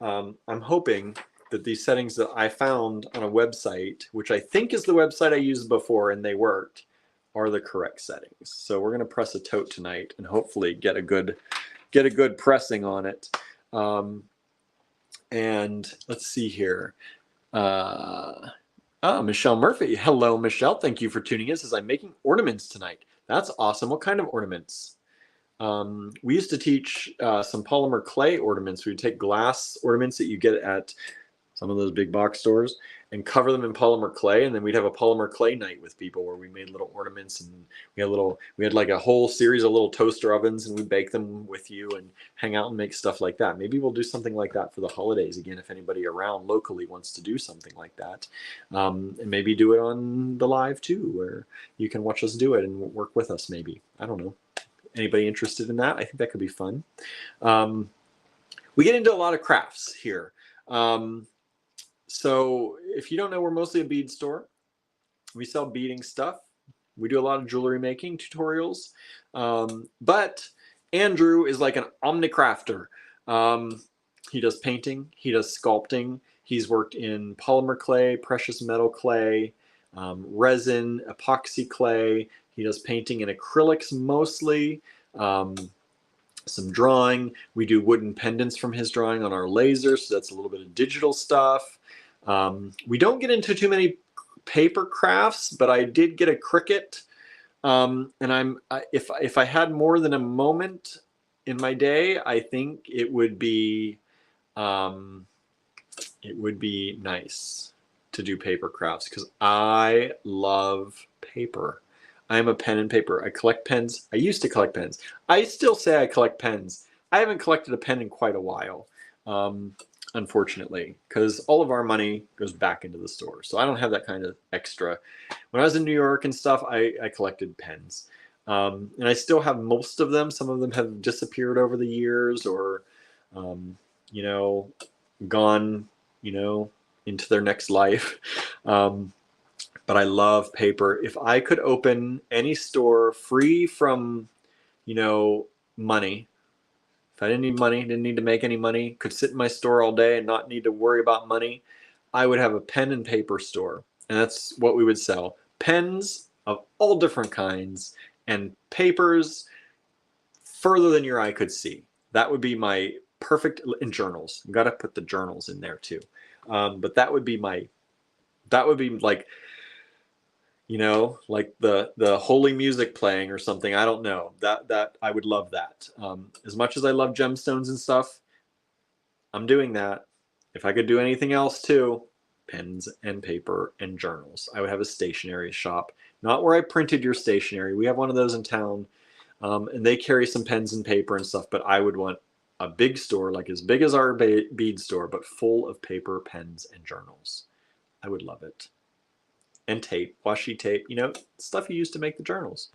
I'm hoping that these settings that I found on a website, which I think is the website I used before and they worked, are the correct settings. So we're going to press a tote tonight and hopefully get a good get a good pressing on it. And let's see here. Michelle Murphy. Hello, Michelle. Thank you for tuning in. Says, I'm making ornaments tonight. That's awesome. What kind of ornaments? We used to teach some polymer clay ornaments. We would take glass ornaments that you get at some of those big box stores and cover them in polymer clay, and then we'd have a polymer clay night with people where we made little ornaments, and we had like a whole series of little toaster ovens, and we bake them with you and hang out and make stuff like that. Maybe we'll do something like that for the holidays again if anybody around locally wants to do something like that, and maybe do it on the live too, where you can watch us do it and work with us. Maybe, I don't know, anybody interested in that? I think that could be fun. We get into a lot of crafts here. So if you don't know, we're mostly a bead store. We sell beading stuff. We do a lot of jewelry making tutorials. But Andrew is like an omnicrafter. He does painting, he does sculpting. He's worked in polymer clay, precious metal clay, resin, epoxy clay. He does painting in acrylics mostly. Some drawing. We do wooden pendants from his drawing on our laser, so that's a little bit of digital stuff. We don't get into too many paper crafts, but I did get a Cricut, and if I had more than a moment in my day, I think it would be nice to do paper crafts because I love paper. I'm a pen and paper. I collect pens. I used to collect pens. I still say I collect pens. I haven't collected a pen in quite a while, unfortunately, because all of our money goes back into the store. So I don't have that kind of extra. When I was in New York and stuff, I collected pens. And I still have most of them. Some of them have disappeared over the years or, you know, gone, you know, into their next life. But I love paper. If I could open any store free from, you know, money, if I didn't need money, didn't need to make any money, could sit in my store all day and not need to worry about money, I would have a pen and paper store. And that's what we would sell. Pens of all different kinds and papers further than your eye could see. That would be my perfect, and journals. I've got to put the journals in there too. But that would be like, you know, like the holy music playing or something. I don't know. That I would love that. As much as I love gemstones and stuff, I'm doing that. If I could do anything else too, pens and paper and journals. I would have a stationery shop, not where I printed your stationery. We have one of those in town, and they carry some pens and paper and stuff. But I would want a big store, like as big as our bead store, but full of paper, pens, and journals. I would love it. And tape, washi tape, you know, stuff you use to make the journals.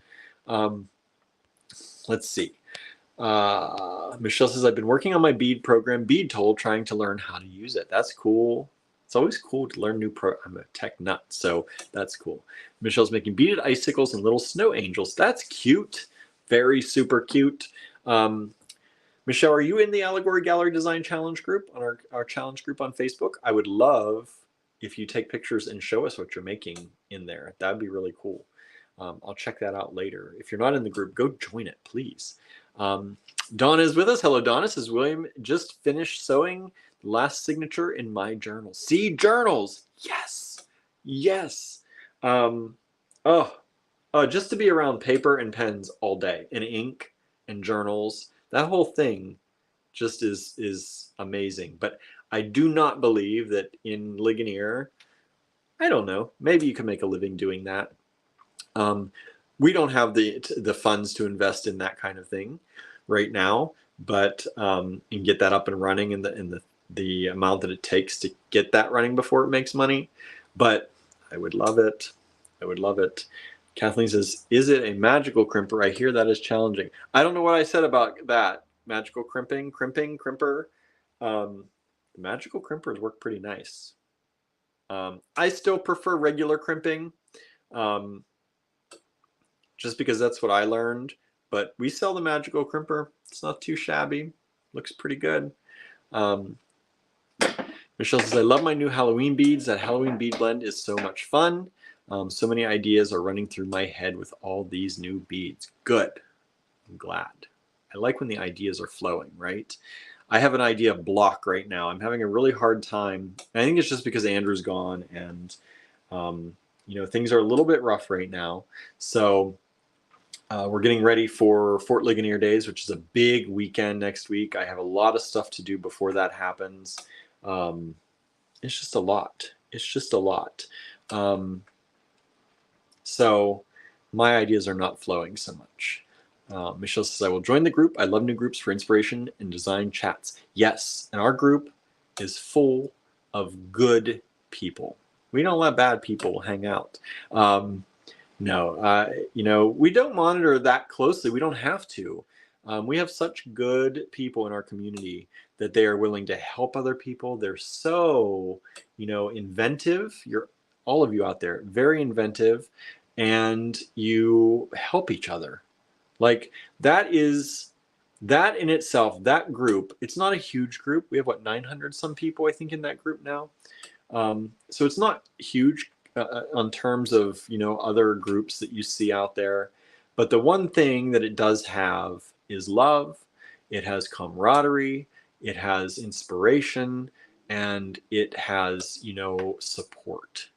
Let's see. Michelle says, I've been working on my bead program, BeadToll, trying to learn how to use it. That's cool. It's always cool to learn new I'm a tech nut, so that's cool. Michelle's making beaded icicles and little snow angels. That's cute. Very super cute. Michelle, are you in the Allegory Gallery Design Challenge group, on our challenge group on Facebook? I would love if you take pictures and show us what you're making in there. That'd be really cool. I'll check that out later. If you're not in the group, go join it, please. Donna is with us. Hello, Donna. Says, William just finished sewing the last signature in my journal. See, journals. Yes. Yes. Just to be around paper and pens all day, and ink and journals, that whole thing just is amazing. But I do not believe that in Ligonier, I don't know, maybe you can make a living doing that. We don't have the funds to invest in that kind of thing right now, but and get that up and running in the amount that it takes to get that running before it makes money. But I would love it. I would love it. Kathleen says, is it a magical crimper? I hear that is challenging. I don't know what I said about that. Magical crimping, crimper. The magical crimpers work pretty nice. I still prefer regular crimping, just because that's what I learned. But we sell the magical crimper. It's not too shabby. Looks pretty good. Michelle says, I love my new Halloween beads. That Halloween bead blend is so much fun. So many ideas are running through my head with all these new beads. Good. I'm glad. I like when the ideas are flowing, right? I have an idea block right now. I'm having a really hard time. I think it's just because Andrew's gone and, you know, things are a little bit rough right now. So we're getting ready for Fort Ligonier Days, which is a big weekend next week. I have a lot of stuff to do before that happens. It's just a lot. It's just a lot. So my ideas are not flowing so much. Michelle says, I will join the group. I love new groups for inspiration and design chats. Yes, and our group is full of good people. We don't let bad people hang out. No, you know, we don't monitor that closely. We don't have to. We have such good people in our community that they are willing to help other people. They're so, you know, inventive. You're all of you out there, very inventive, and you help each other. Like that in itself, that group, it's not a huge group. We have what, 900 some people, I think, in that group now. So it's not huge on terms of, you know, other groups that you see out there. But the one thing that it does have is love. It has camaraderie. It has inspiration, and it has, you know, support.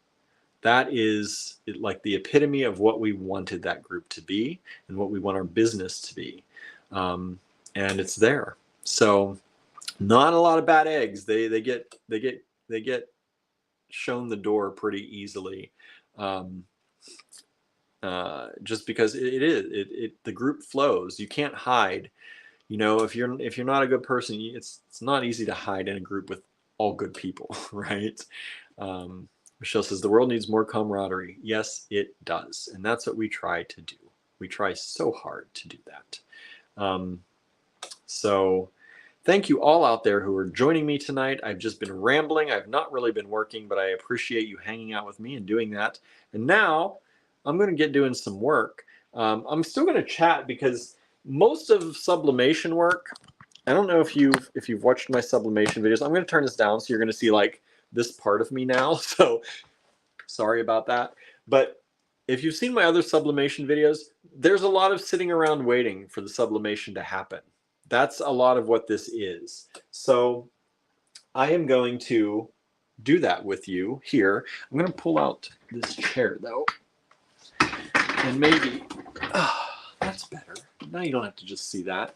That is like the epitome of what we wanted that group to be and what we want our business to be. And it's there. So not a lot of bad eggs. They get shown the door pretty easily. Just because the group flows. You can't hide. You know, if you're not a good person, it's not easy to hide in a group with all good people, right? Michelle says the world needs more camaraderie. Yes, it does, and that's what we try to do. We try so hard to do that. So thank you all out there who are joining me tonight. I've just been rambling. I've not really been working, but I appreciate you hanging out with me and doing that. And now I'm going to get doing some work. I'm still going to chat because most of sublimation work, I don't know if you've watched my sublimation videos. I'm going to turn this down so you're going to see like this part of me now. So sorry about that. But if you've seen my other sublimation videos, there's a lot of sitting around waiting for the sublimation to happen. That's a lot of what this is. So I am going to do that with you here. I'm going to pull out this chair though. And maybe, that's better. Now you don't have to just see that.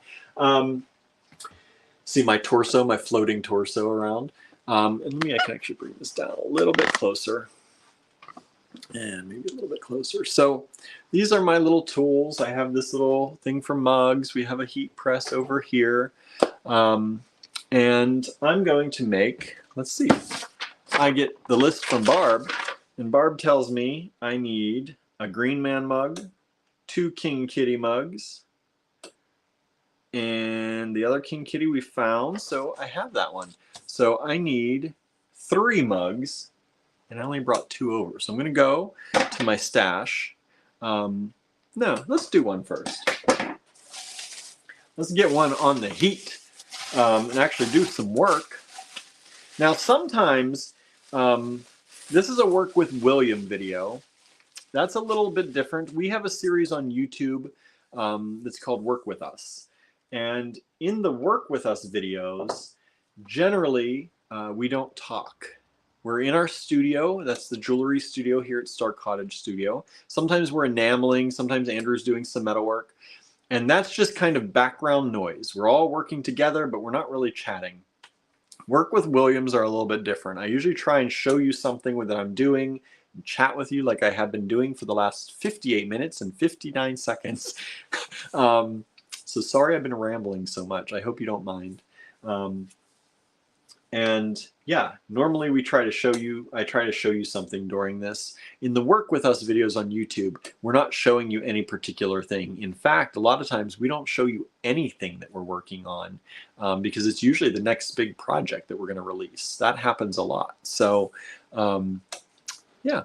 See my torso, my floating torso around. And I can actually bring this down a little bit closer. And maybe a little bit closer. So these are my little tools. I have this little thing for mugs. We have a heat press over here. And I'm going to make, let's see, I get the list from Barb. And Barb tells me I need a Green Man mug, 2 King Kitty mugs, and the other King Kitty we found. So I have that one. So I need 3 mugs. And I only brought 2 over. So I'm going to go to my stash. No, let's do one first. Let's get one on the heat and actually do some work. Now, sometimes this is a work with William video. That's a little bit different. We have a series on YouTube that's called Work With Us. And in the Work With Us videos, generally, we don't talk. We're in our studio. That's the jewelry studio here at Star Cottage Studio. Sometimes we're enameling. Sometimes Andrew's doing some metalwork. And that's just kind of background noise. We're all working together, but we're not really chatting. Work with Williams are a little bit different. I usually try and show you something that I'm doing, and chat with you like I have been doing for the last 58 minutes and 59 seconds. So sorry I've been rambling so much. I hope you don't mind. And yeah, normally I try to show you something during this. In the Work With Us videos on YouTube, we're not showing you any particular thing. In fact, a lot of times we don't show you anything that we're working on because it's usually the next big project that we're going to release. That happens a lot. So yeah,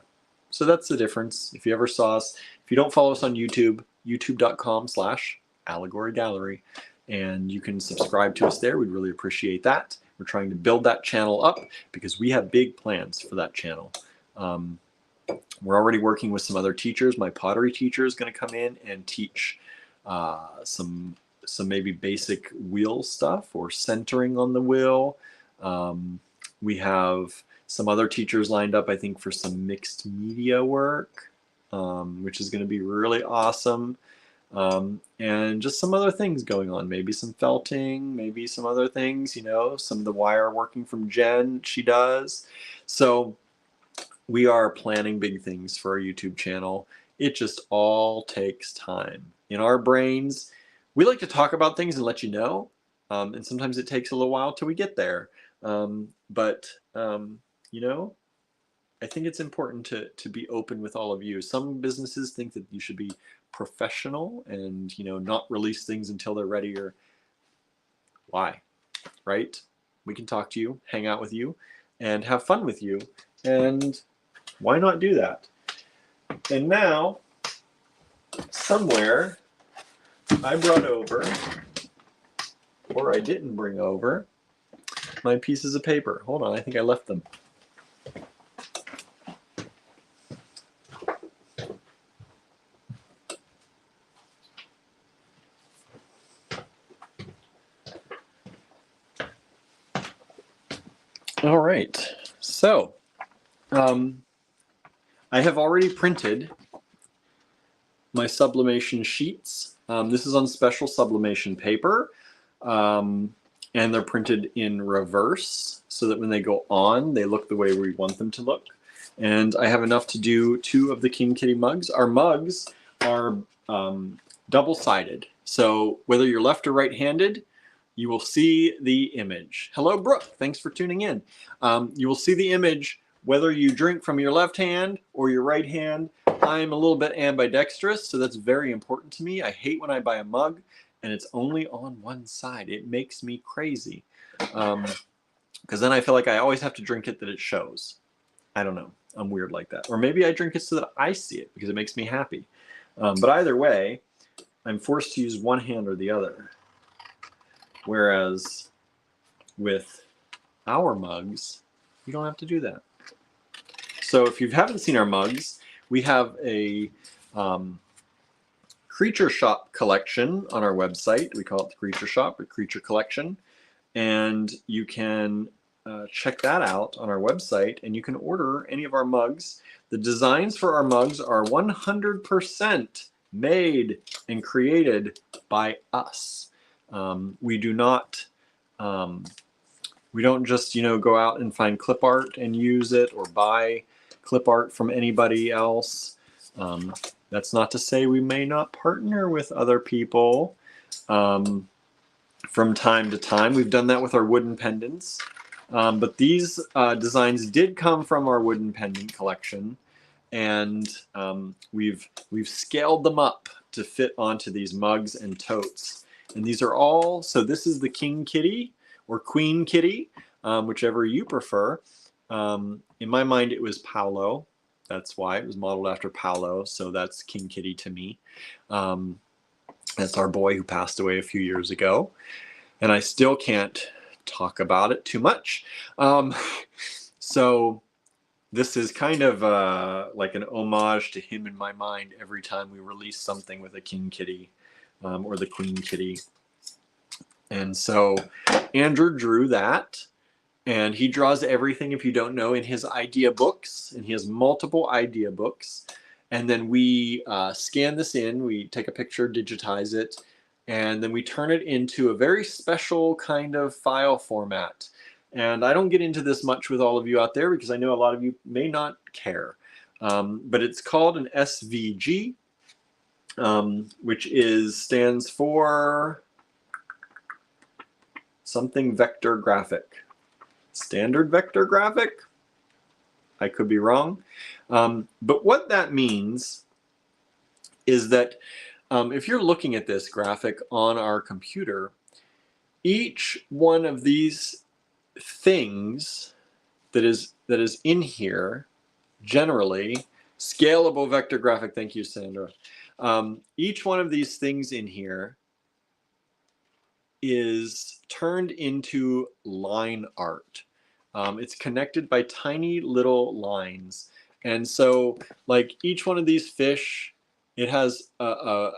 so that's the difference. If you ever saw us, if you don't follow us on YouTube, youtube.com/Allegory Gallery, and you can subscribe to us there. We'd really appreciate that. We're trying to build that channel up because we have big plans for that channel. We're already working with some other teachers. My pottery teacher is going to come in and teach some some maybe basic wheel stuff or centering on the wheel. We have some other teachers lined up, I think, for some mixed media work, which is going to be really awesome. And just some other things going on, maybe some felting, maybe some other things, you know, some of the wire working from Jen, she does. So we are planning big things for our YouTube channel. It just all takes time. In our brains, we like to talk about things and let you know, and sometimes it takes a little while till we get there. But you know, I think it's important to be open with all of you. Some businesses think that you should be professional and, you know, not release things until they're ready. Or why, right? We can talk to you, hang out with you, and have fun with you. And why not do that? And now, somewhere, I brought over, or I didn't bring over, my pieces of paper. Hold on, I think I left them. All right, so I have already printed my sublimation sheets. This is on special sublimation paper, and they're printed in reverse so that when they go on, they look the way we want them to look. And I have enough to do 2 of the King Kitty mugs. Our mugs are double-sided, so whether you're left or right-handed, you will see the image. Hello, Brooke. Thanks for tuning in. You will see the image whether you drink from your left hand or your right hand. I'm a little bit ambidextrous, so that's very important to me. I hate when I buy a mug and it's only on one side. It makes me crazy. Because then I feel like I always have to drink it that it shows. I don't know. I'm weird like that. Or maybe I drink it so that I see it because it makes me happy. But either way, I'm forced to use one hand or the other. Whereas with our mugs, you don't have to do that. So if you haven't seen our mugs, we have a Creature Shop collection on our website. We call it the Creature Shop or Creature Collection. And you can check that out on our website, and you can order any of our mugs. The designs for our mugs are 100% made and created by us. We do not, we don't just, you know, go out and find clip art and use it or buy clip art from anybody else. That's not to say we may not partner with other people from time to time. We've done that with our wooden pendants. But these designs did come from our wooden pendant collection, and we've scaled them up to fit onto these mugs and totes. And these are all, so this is the King Kitty or Queen Kitty, whichever you prefer. In my mind, it was Paolo. That's why it was modeled after Paolo. So that's King Kitty to me. That's our boy who passed away a few years ago. And I still can't talk about it too much. So this is kind of like an homage to him in my mind every time we release something with a King Kitty or the Queen Kitty. And so Andrew drew that, and he draws everything, if you don't know, in his idea books, and he has multiple idea books. And then we scan this in, we take a picture, digitize it, and then we turn it into a very special kind of file format. And I don't get into this much with all of you out there because I know a lot of you may not care. But it's called an SVG, which stands for something vector graphic. Standard vector graphic? I could be wrong. But what that means is that if you're looking at this graphic on our computer, each one of these things that is in here, generally, scalable vector graphic, thank you, Sandra. Each one of these things in here is turned into line art. It's connected by tiny little lines. And so, like each one of these fish, it has a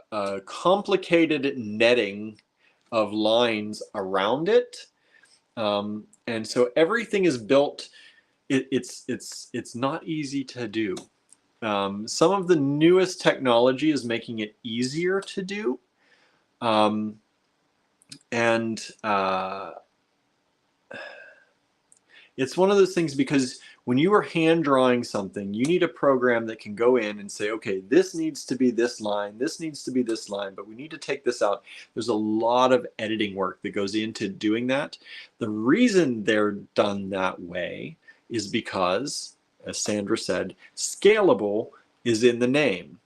complicated netting of lines around it. And so everything is built, it's not easy to do. Some of the newest technology is making it easier to do. It's one of those things because when you are hand drawing something, you need a program that can go in and say, okay, this needs to be this line, this needs to be this line, but we need to take this out. There's a lot of editing work that goes into doing that. The reason they're done that way is because, as Sandra said, scalable is in the name.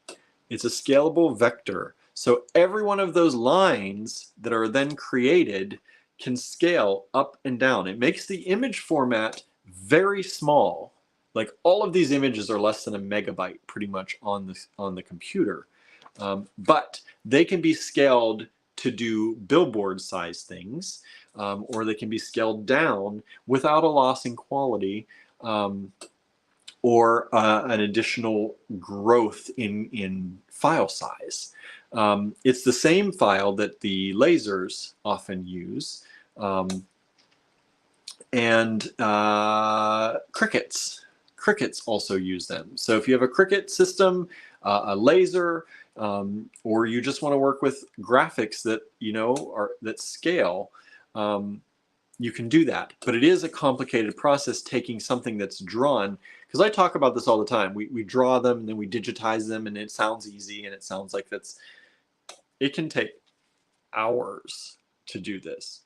It's a scalable vector. So every one of those lines that are then created can scale up and down. It makes the image format very small. Like all of these images are less than a megabyte pretty much on the computer. But they can be scaled to do billboard size things, or they can be scaled down without a loss in quality, or an additional growth in file size. It's the same file that the lasers often use, and Crickets also use them. So if you have a Cricket system, a laser, or you just want to work with graphics that that scale, you can do that. But it is a complicated process taking something that's drawn, because I talk about this all the time. We draw them and then we digitize them, and it sounds easy and it sounds like it can take hours to do this,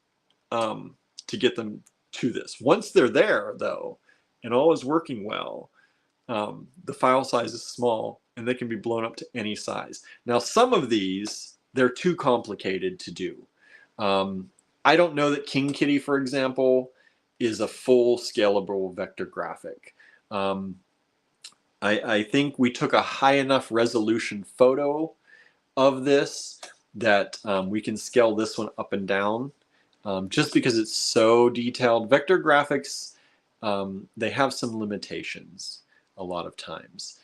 to get them to this. Once they're there though, and all is working well, the file size is small and they can be blown up to any size. Now, some of these, they're too complicated to do. I don't know that King Kitty, for example, is a full scalable vector graphic. I think we took a high enough resolution photo of this that we can scale this one up and down, just because it's so detailed. Vector graphics, they have some limitations a lot of times.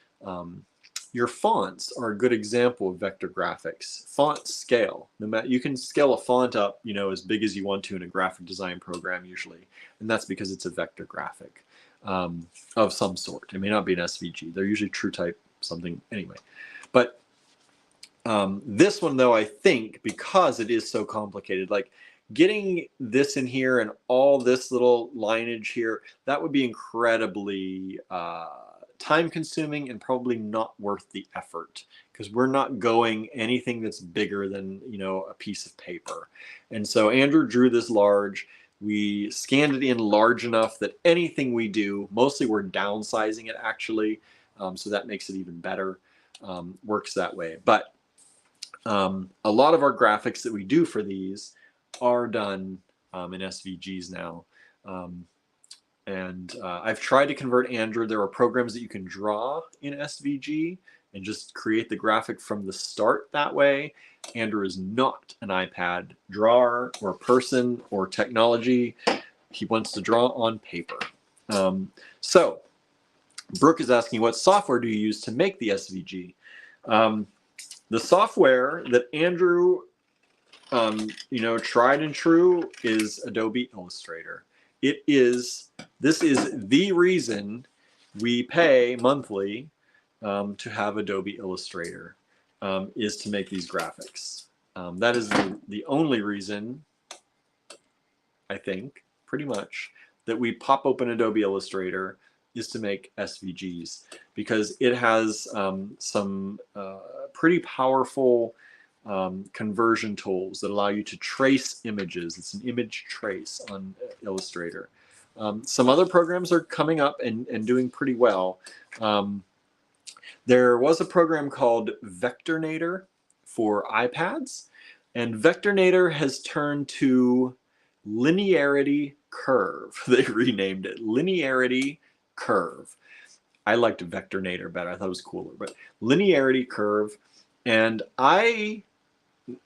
Your fonts are a good example of vector graphics. Fonts scale. You can scale a font up, as big as you want to in a graphic design program usually, and that's because it's a vector graphic of some sort. It may not be an SVG. They're usually TrueType something anyway. But this one though, I think because it is so complicated, like getting this in here and all this little lineage here, that would be incredibly time consuming and probably not worth the effort, because we're not going anything that's bigger than a piece of paper. And so Andrew drew this large. We scanned it in large enough that anything we do, mostly we're downsizing it actually, so that makes it even better. Works that way. But a lot of our graphics that we do for these are done in SVGs now. And I've tried to convert Andrew. There are programs that you can draw in SVG and just create the graphic from the start that way. Andrew is not an iPad drawer or person or technology. He wants to draw on paper. So Brooke is asking, what software do you use to make the SVG? The software that Andrew, tried and true is Adobe Illustrator. This is the reason we pay monthly to have Adobe Illustrator, is to make these graphics. That is the only reason, I think, pretty much, that we pop open Adobe Illustrator is to make SVGs, because it has some pretty powerful conversion tools that allow you to trace images. It's an image trace on Illustrator. Some other programs are coming up and doing pretty well. There was a program called Vectornator for iPads, and Vectornator has turned to Linearity Curve. They renamed it Linearity Curve. I liked Vectornator better. I thought it was cooler, but Linearity Curve. And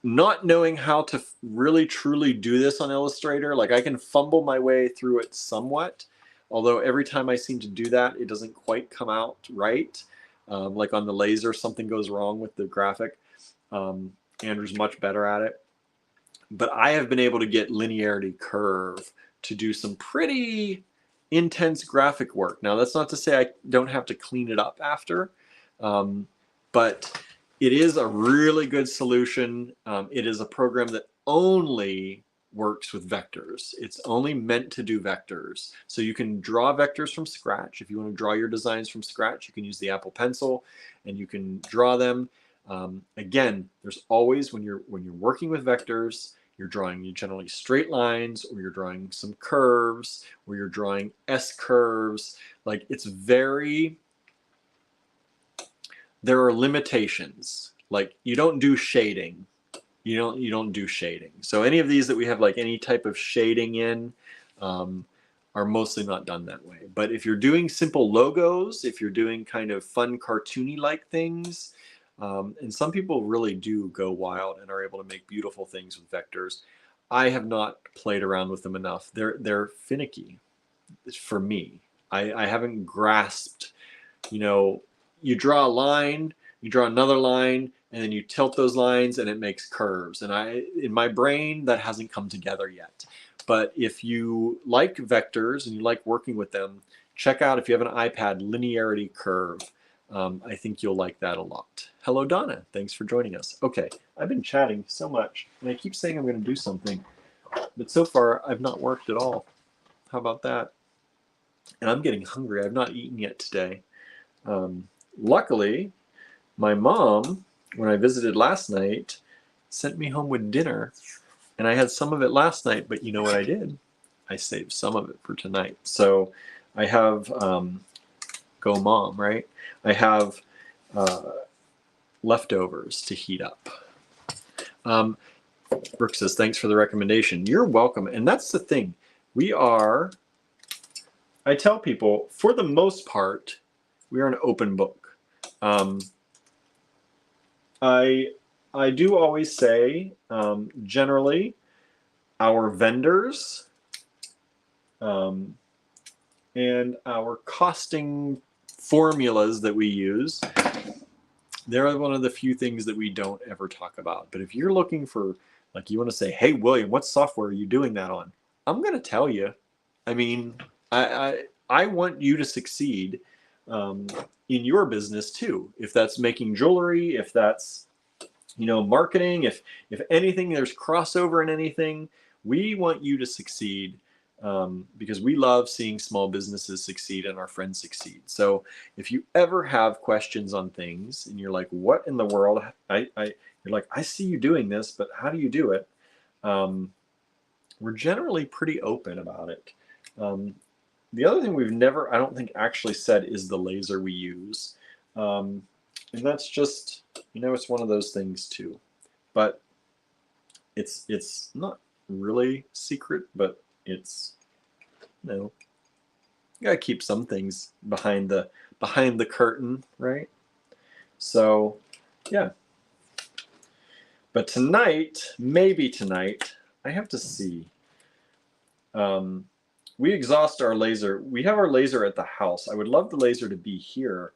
not knowing how to really truly do this on Illustrator, like I can fumble my way through it somewhat, although every time I seem to do that, it doesn't quite come out right. Like on the laser, something goes wrong with the graphic. Andrew's much better at it. but I have been able to get Linearity Curve to do some pretty intense graphic work. Now, that's not to say I don't have to clean it up after, but it is a really good solution. It is a program that only works with vectors. It's only meant to do vectors. So you can draw vectors from scratch. If you want to draw your designs from scratch, you can use the Apple Pencil and you can draw them. Again, there's always, when you're working with vectors, you're drawing generally straight lines, or you're drawing some curves, or you're drawing S curves. Like, it's very, there are limitations. Like, you don't do shading. You don't do shading. So any of these that we have like any type of shading in are mostly not done that way. But if you're doing simple logos, if you're doing kind of fun cartoony like things, and some people really do go wild and are able to make beautiful things with vectors. I have not played around with them enough. They're finicky for me. I haven't grasped, you draw a line, you draw another line, and then you tilt those lines and it makes curves. And in my brain, that hasn't come together yet. But if you like vectors and you like working with them, check out, if you have an iPad, Linearity Curve. I think you'll like that a lot. Hello, Donna. Thanks for joining us. Okay, I've been chatting so much, and I keep saying I'm going to do something, but so far I've not worked at all. How about that? And I'm getting hungry. I've not eaten yet today. Luckily, my mom, when I visited last night, sent me home with dinner, and I had some of it last night, but you know what I did? I saved some of it for tonight. So I have, go mom, right? I have leftovers to heat up. Brooke says, thanks for the recommendation. You're welcome. And that's the thing. I tell people, for the most part, we are an open book. I do always say, generally, our vendors and our costing formulas that we use, they're one of the few things that we don't ever talk about. But if you're looking for, like, you want to say, hey, William, what software are you doing that on? I'm going to tell you. I mean, I want you to succeed in your business too. If that's making jewelry, if that's, marketing, if anything, there's crossover in anything, we want you to succeed. Because we love seeing small businesses succeed and our friends succeed. So if you ever have questions on things and you're like, what in the world? You're like, I see you doing this, but how do you do it? We're generally pretty open about it. The other thing we've never, I don't think, actually said is the laser we use. And that's just, it's one of those things too. But it's not really secret, but it's, you gotta keep some things behind the curtain, right? So, yeah. But tonight, maybe tonight, I have to see. We exhaust our laser. We have our laser at the house. I would love the laser to be here,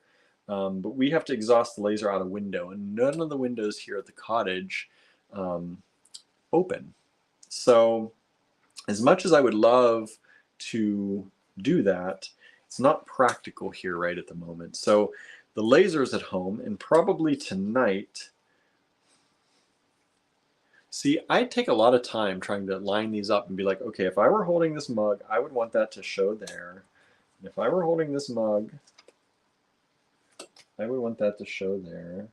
but we have to exhaust the laser out a window, and none of the windows here at the cottage open. So, as much as I would love to do that, it's not practical here right at the moment. So the laser's at home, and probably tonight, see, I take a lot of time trying to line these up and be like, okay, if I were holding this mug, I would want that to show there. And if I were holding this mug, I would want that to show there.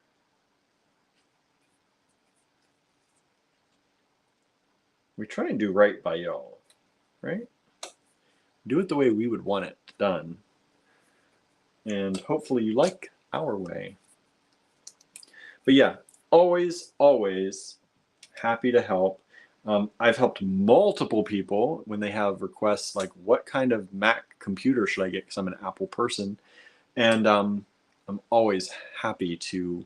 We try and do right by y'all, right? Do it the way we would want it done. And hopefully you like our way. But yeah, always, always happy to help. I've helped multiple people when they have requests like, what kind of Mac computer should I get? Because I'm an Apple person. And I'm always happy to,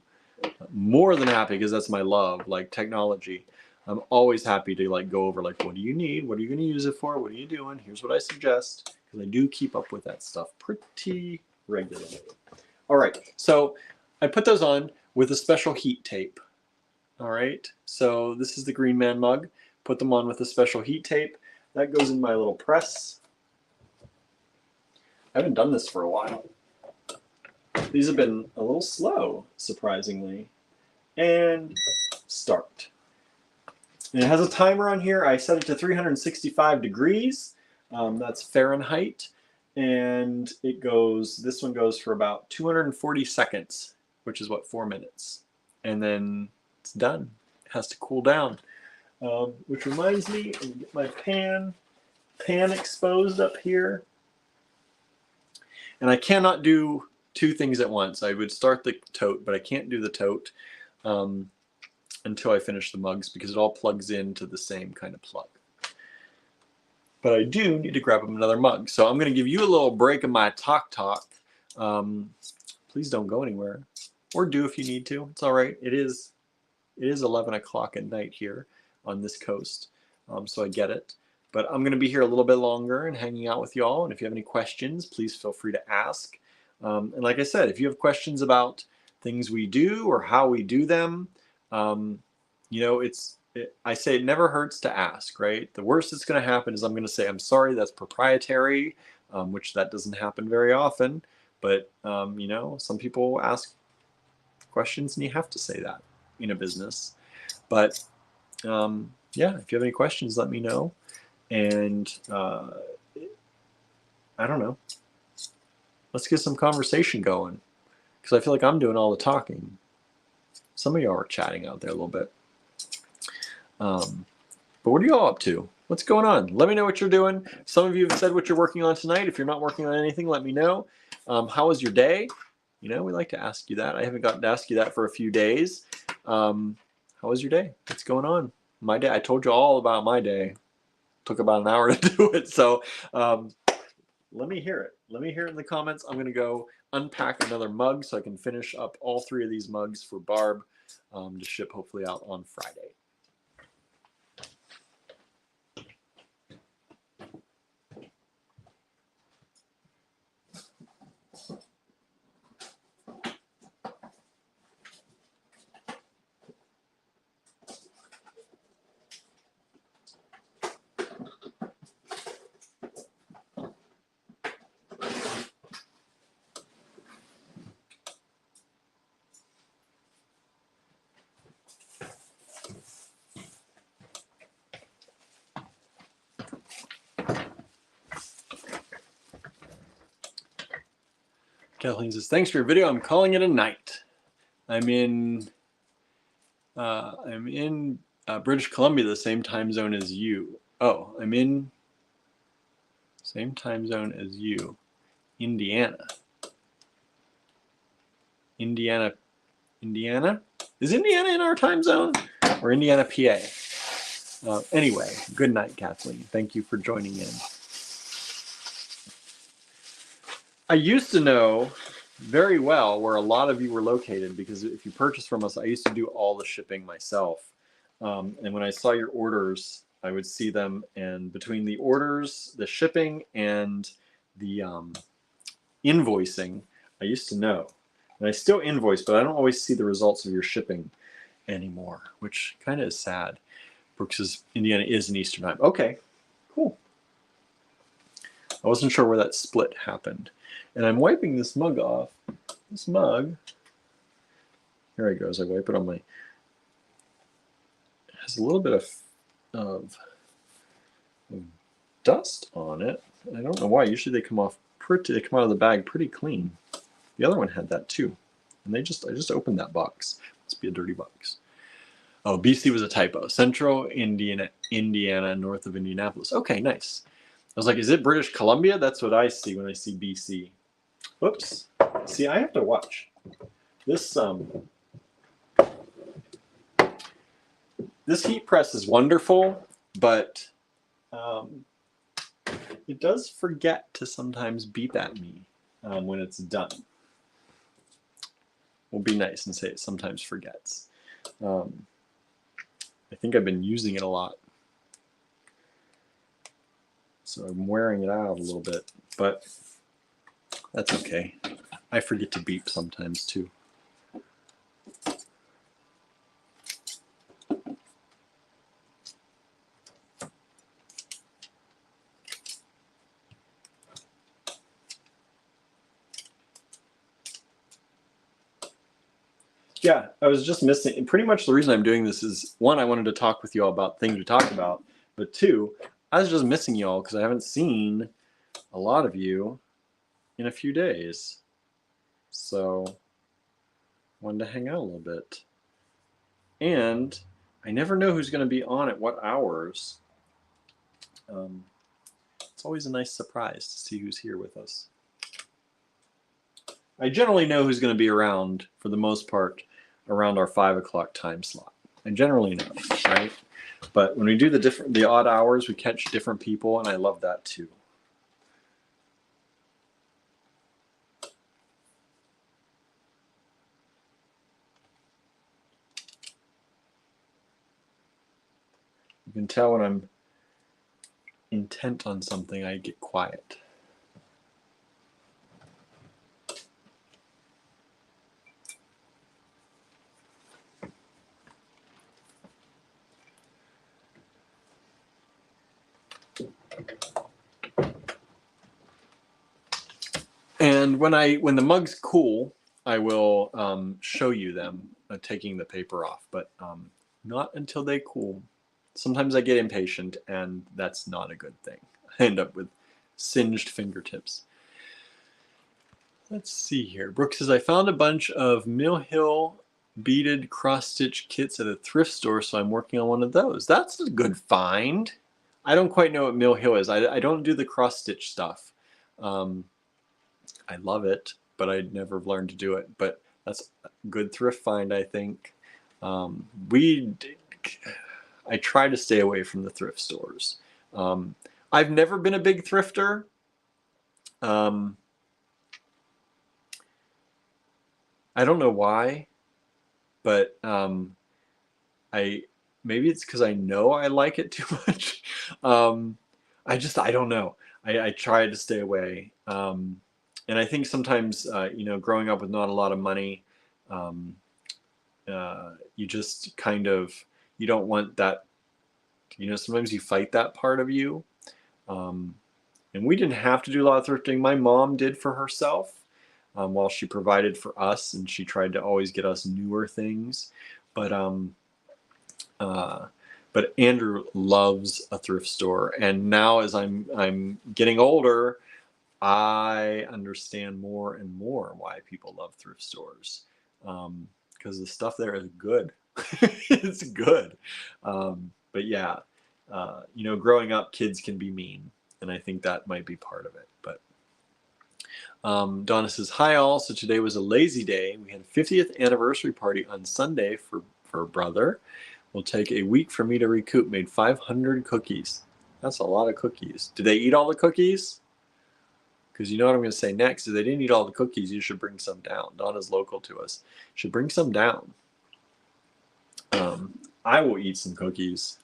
more than happy, because that's my love, like technology. I'm always happy to like go over like, what do you need? What are you going to use it for? What are you doing? Here's what I suggest. Because I do keep up with that stuff pretty regularly. All right, so I put those on with a special heat tape. All right, so this is the Green Man mug. put them on with a special heat tape. That goes in my little press. I haven't done this for a while. These have been a little slow, surprisingly. And start. And it has a timer on here. I set it to 365 degrees. That's Fahrenheit. And it goes, this one goes for about 240 seconds, which is what, 4 minutes. And then it's done. It has to cool down. Which reminds me, I'm gonna get my pan exposed up here. And I cannot do two things at once. I would start the tote, but I can't do the tote until I finish the mugs because it all plugs into the same kind of plug. But I do need to grab another mug. So I'm going to give you a little break of my talk. Please don't go anywhere. Or do if you need to. It's all right. It is 11 o'clock at night here on this coast. So I get it. But I'm going to be here a little bit longer and hanging out with y'all. And if you have any questions, please feel free to ask. And like I said, if you have questions about things we do or how we do them, you know, I say it never hurts to ask, right? The worst that's going to happen is I'm going to say, I'm sorry, that's proprietary, which that doesn't happen very often. But, you know, some people ask questions and you have to say that in a business. But, yeah, if you have any questions, let me know. And I don't know. Let's get some conversation going because I feel like I'm doing all the talking. Some of y'all are chatting out there a little bit. But what are y'all up to? What's going on? Let me know what you're doing. Some of you have said what you're working on tonight. If you're not working on anything, let me know. How was your day? You know, we like to ask you that. I haven't gotten to ask you that for a few days. How was your day? What's going on? My day. I told you all about my day. Took about an hour to do it. So let me hear it. Let me hear it in the comments. I'm going to go unpack another mug so I can finish up all 3 of these mugs for Barb to ship hopefully out on Friday. Kathleen says, thanks for your video. I'm calling it a night. I'm in British Columbia, the same time zone as you. Oh, I'm in same time zone as you. Indiana. Indiana? Is Indiana in our time zone? Or Indiana, PA? Anyway, good night, Kathleen. Thank you for joining in. I used to know very well where a lot of you were located because if you purchased from us, I used to do all the shipping myself. And when I saw your orders, I would see them, and between the orders, the shipping, and the invoicing, I used to know. And I still invoice, but I don't always see the results of your shipping anymore, which kind of is sad. Brooks' Indiana is in Eastern time. Okay, cool. I wasn't sure where that split happened. And I'm wiping this mug off. This mug, here it goes. I wipe it on my, it has a little bit of dust on it. I don't know why. Usually they come out of the bag pretty clean. The other one had that too. And I just opened that box. Must be a dirty box. Oh, BC was a typo. Central Indiana, north of Indianapolis. Okay, nice. I was like, is it British Columbia? That's what I see when I see BC. Whoops. See, I have to watch. This heat press is wonderful, but it does forget to sometimes beep at me when it's done. We'll be nice and say it sometimes forgets. I think I've been using it a lot. So I'm wearing it out a little bit, but that's okay. I forget to beep sometimes too. yeah, I was just missing. Pretty much the reason I'm doing this is, one, I wanted to talk with you all about things to talk about, but two, I was just missing you all because I haven't seen a lot of you in a few days. So wanted to hang out a little bit. And I never know who's going to be on at what hours. It's always a nice surprise to see who's here with us. I generally know who's going to be around, for the most part, around our 5 o'clock time slot. I generally know, right? But when we do the odd hours, we catch different people, and I love that too. You can tell when I'm intent on something, I get quiet. And when the mugs cool, I will show you them taking the paper off, but not until they cool. Sometimes I get impatient, and that's not a good thing. I end up with singed fingertips. Let's see here. Brooke says, I found a bunch of Mill Hill beaded cross-stitch kits at a thrift store, so I'm working on one of those. That's a good find. I don't quite know what Mill Hill is. I don't do the cross-stitch stuff. I love it, but I'd never learned to do it. But that's a good thrift find, I think. I try to stay away from the thrift stores. I've never been a big thrifter. I don't know why, but maybe it's because I know I like it too much. I don't know. I try to stay away. And I think sometimes, growing up with not a lot of money, you just kind of, you don't want that, sometimes you fight that part of you. And we didn't have to do a lot of thrifting. My mom did for herself while she provided for us, and she tried to always get us newer things. But Andrew loves a thrift store. And now as I'm getting older, I understand more and more why people love thrift stores, because the stuff there is good. It's good. But yeah, growing up, kids can be mean, and I think that might be part of it. But Donna says, hi all. So today was a lazy day. We had a 50th anniversary party on Sunday for brother. Will take a week for me to recoup. Made 500 cookies. That's a lot of cookies. Did they eat all the cookies? Because you know what I'm going to say next. If they didn't eat all the cookies, you should bring some down. Donna's local to us. Should bring some down. I will eat some cookies.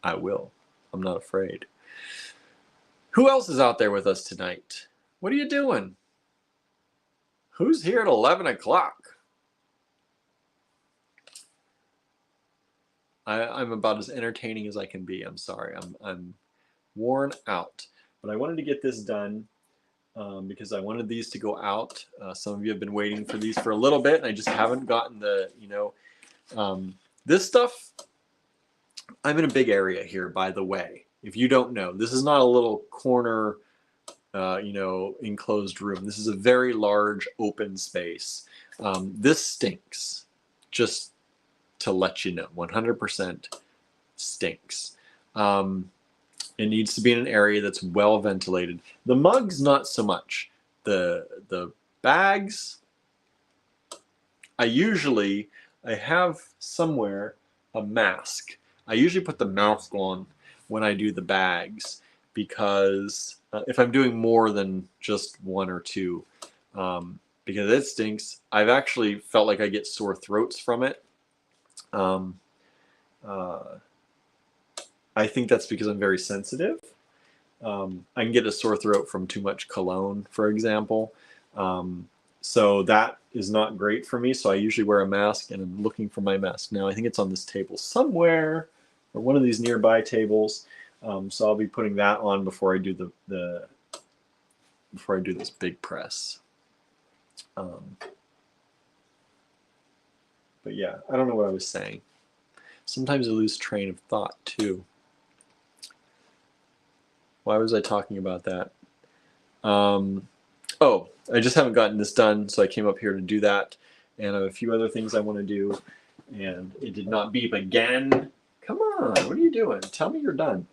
I will. I'm not afraid. Who else is out there with us tonight? What are you doing? Who's here at 11 o'clock? I'm about as entertaining as I can be. I'm sorry. I'm worn out. But I wanted to get this done because I wanted these to go out. Some of you have been waiting for these for a little bit, and I just haven't gotten the, this stuff. I'm in a big area here, by the way. If you don't know, this is not a little corner, enclosed room. This is a very large open space. This stinks, just to let you know. 100% stinks. It needs to be in an area that's well ventilated. The mugs, not so much. The bags, I have somewhere a mask. I usually put the mask on when I do the bags because if I'm doing more than just one or two, because it stinks. I've actually felt like I get sore throats from it. I think that's because I'm very sensitive. I can get a sore throat from too much cologne, for example. So that is not great for me. So I usually wear a mask, and I'm looking for my mask now. I think it's on this table somewhere, or one of these nearby tables. So I'll be putting that on before I do before I do this big press. But yeah, I don't know what I was saying. Sometimes I lose train of thought too. Why was I talking about that? Oh, I just haven't gotten this done, so I came up here to do that. And I have a few other things I want to do. And it did not beep again. Come on, what are you doing? Tell me you're done.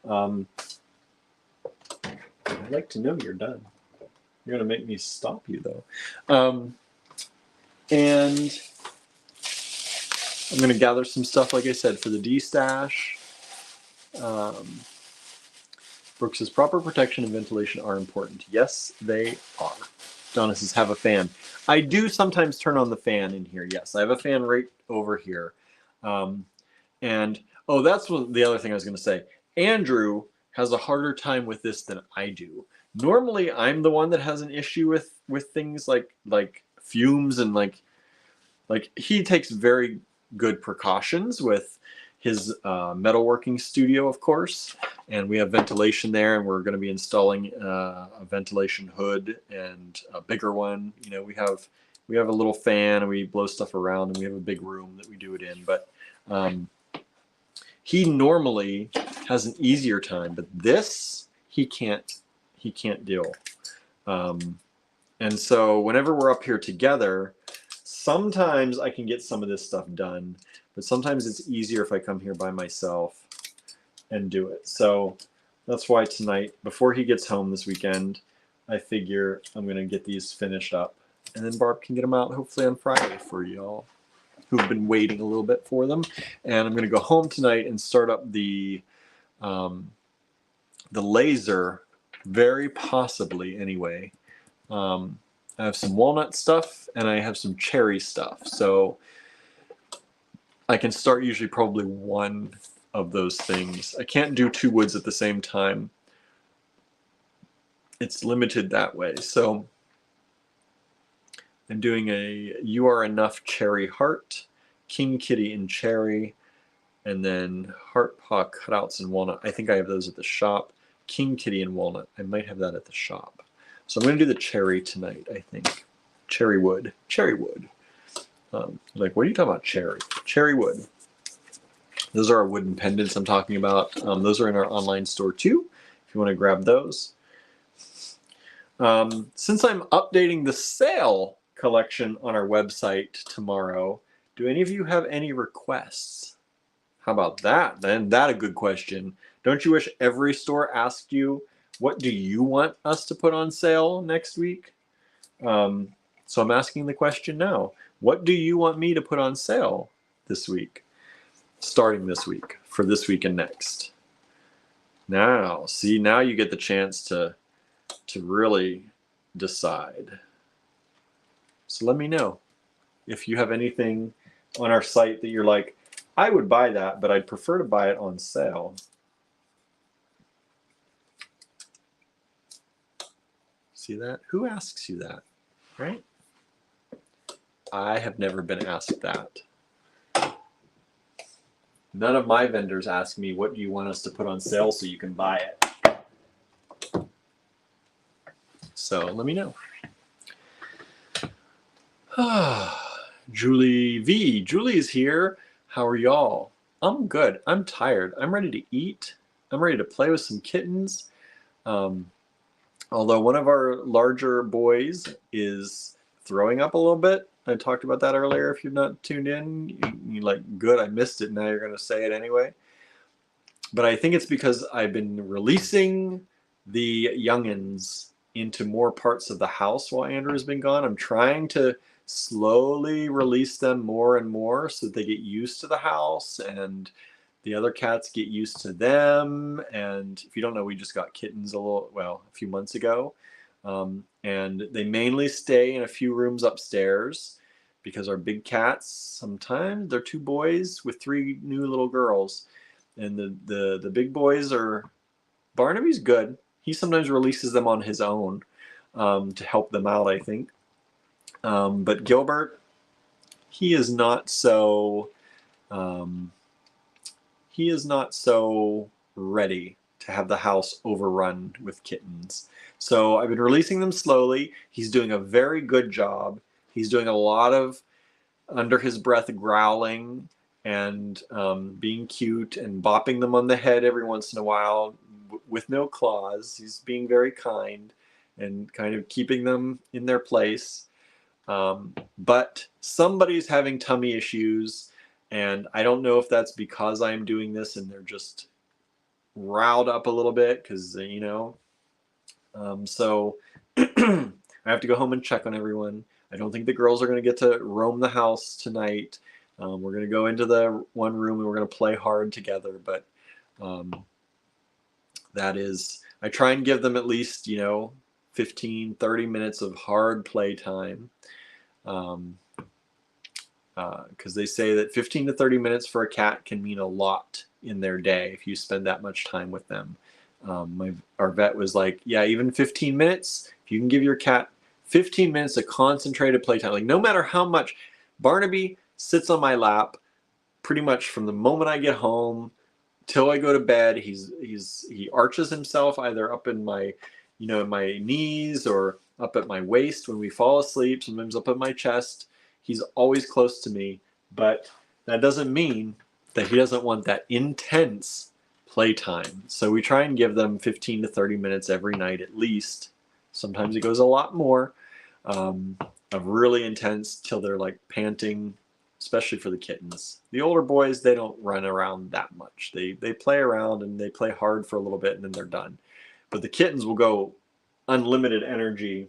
I'd like to know you're done. You're going to make me stop you, though. And I'm going to gather some stuff, like I said, for the D-stash. Brooke says, proper protection and ventilation are important. Yes, they are. Donna says, have a fan. I do sometimes turn on the fan in here. Yes, I have a fan right over here. And, oh, that's the other thing I was going to say. Andrew has a harder time with this than I do. Normally, I'm the one that has an issue with things like fumes and like he takes very good precautions with his metalworking studio, of course, and we have ventilation there, and we're going to be installing a ventilation hood and a bigger one. You know, we have a little fan, and we blow stuff around, and we have a big room that we do it in. But he normally has an easier time, but this he can't deal. And so whenever we're up here together, sometimes I can get some of this stuff done. But sometimes it's easier if I come here by myself and do it. So that's why tonight, before he gets home this weekend, I figure I'm going to get these finished up. And then Barb can get them out hopefully on Friday for y'all who've been waiting a little bit for them. And I'm going to go home tonight and start up the laser, very possibly anyway. I have some walnut stuff and I have some cherry stuff. So I can start usually probably one of those things. I can't do two woods at the same time. It's limited that way. So I'm doing a You Are Enough cherry heart, king kitty and cherry, and then heart paw cutouts and walnut. I think I have those at the shop. King kitty and walnut. I might have that at the shop. So I'm going to do the cherry tonight, I think. Cherry wood. Cherry wood. Like, what are you talking about, cherry? Cherry wood. Those are our wooden pendants I'm talking about. Those are in our online store too, if you want to grab those. Since I'm updating the sale collection on our website tomorrow, do any of you have any requests? How about that? Then that's a good question. Don't you wish every store asked you, what do you want us to put on sale next week? So I'm asking the question now. What do you want me to put on sale this week? Starting this week, for this week and next. Now, see, now you get the chance to really decide. So let me know if you have anything on our site that you're like, I would buy that, but I'd prefer to buy it on sale. See that? Who asks you that, right? I have never been asked that. None of my vendors ask me, what do you want us to put on sale so you can buy it? So let me know. Julie V. Julie's here. How are y'all? I'm good. I'm tired. I'm ready to eat. I'm ready to play with some kittens. Although one of our larger boys is throwing up a little bit. I talked about that earlier. If you've not tuned in, you're like, good, I missed it. Now you're going to say it anyway. But I think it's because I've been releasing the youngins into more parts of the house while Andrew has been gone. I'm trying to slowly release them more and more so that they get used to the house and the other cats get used to them. And if you don't know, we just got kittens a few months ago. And they mainly stay in a few rooms upstairs because our big cats, sometimes they're two boys with three new little girls. And the big boys are, Barnaby's good. He sometimes releases them on his own to help them out, I think. But Gilbert, he is not so ready to have the house overrun with kittens. So I've been releasing them slowly. He's doing a very good job. He's doing a lot of under his breath growling and being cute and bopping them on the head every once in a while with no claws. He's being very kind and kind of keeping them in their place. But somebody's having tummy issues, and I don't know if that's because I'm doing this and they're just riled up a little bit because, you know, so I have to go home and check on everyone. I don't think the girls are going to get to roam the house tonight. We're going to go into the one room and we're going to play hard together. But that is, I try and give them at least, you know, 15, 30 minutes of hard play time. Because they say that 15 to 30 minutes for a cat can mean a lot in their day if you spend that much time with them. Our vet was like, yeah, even 15 minutes, if you can give your cat 15 minutes of concentrated playtime, like no matter how much, Barnaby sits on my lap pretty much from the moment I get home till I go to bed. He arches himself either up in my, you know, my knees or up at my waist when we fall asleep, sometimes up at my chest. He's always close to me, but that doesn't mean that he doesn't want that intense playtime. So we try and give them 15 to 30 minutes every night at least. Sometimes it goes a lot more, of really intense till they're like panting, especially for the kittens. The older boys, they don't run around that much. They play around and they play hard for a little bit and then they're done. But the kittens will go unlimited energy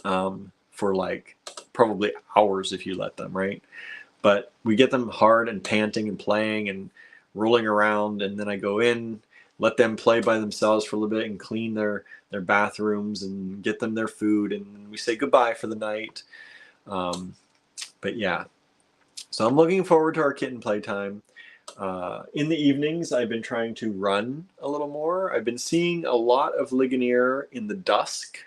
for like probably hours if you let them, right? But we get them hard and panting and playing and rolling around, and then I go in, let them play by themselves for a little bit and clean their bathrooms and get them their food, and we say goodbye for the night. But yeah, so I'm looking forward to our kitten playtime. In the evenings, I've been trying to run a little more. I've been seeing a lot of Ligonier in the dusk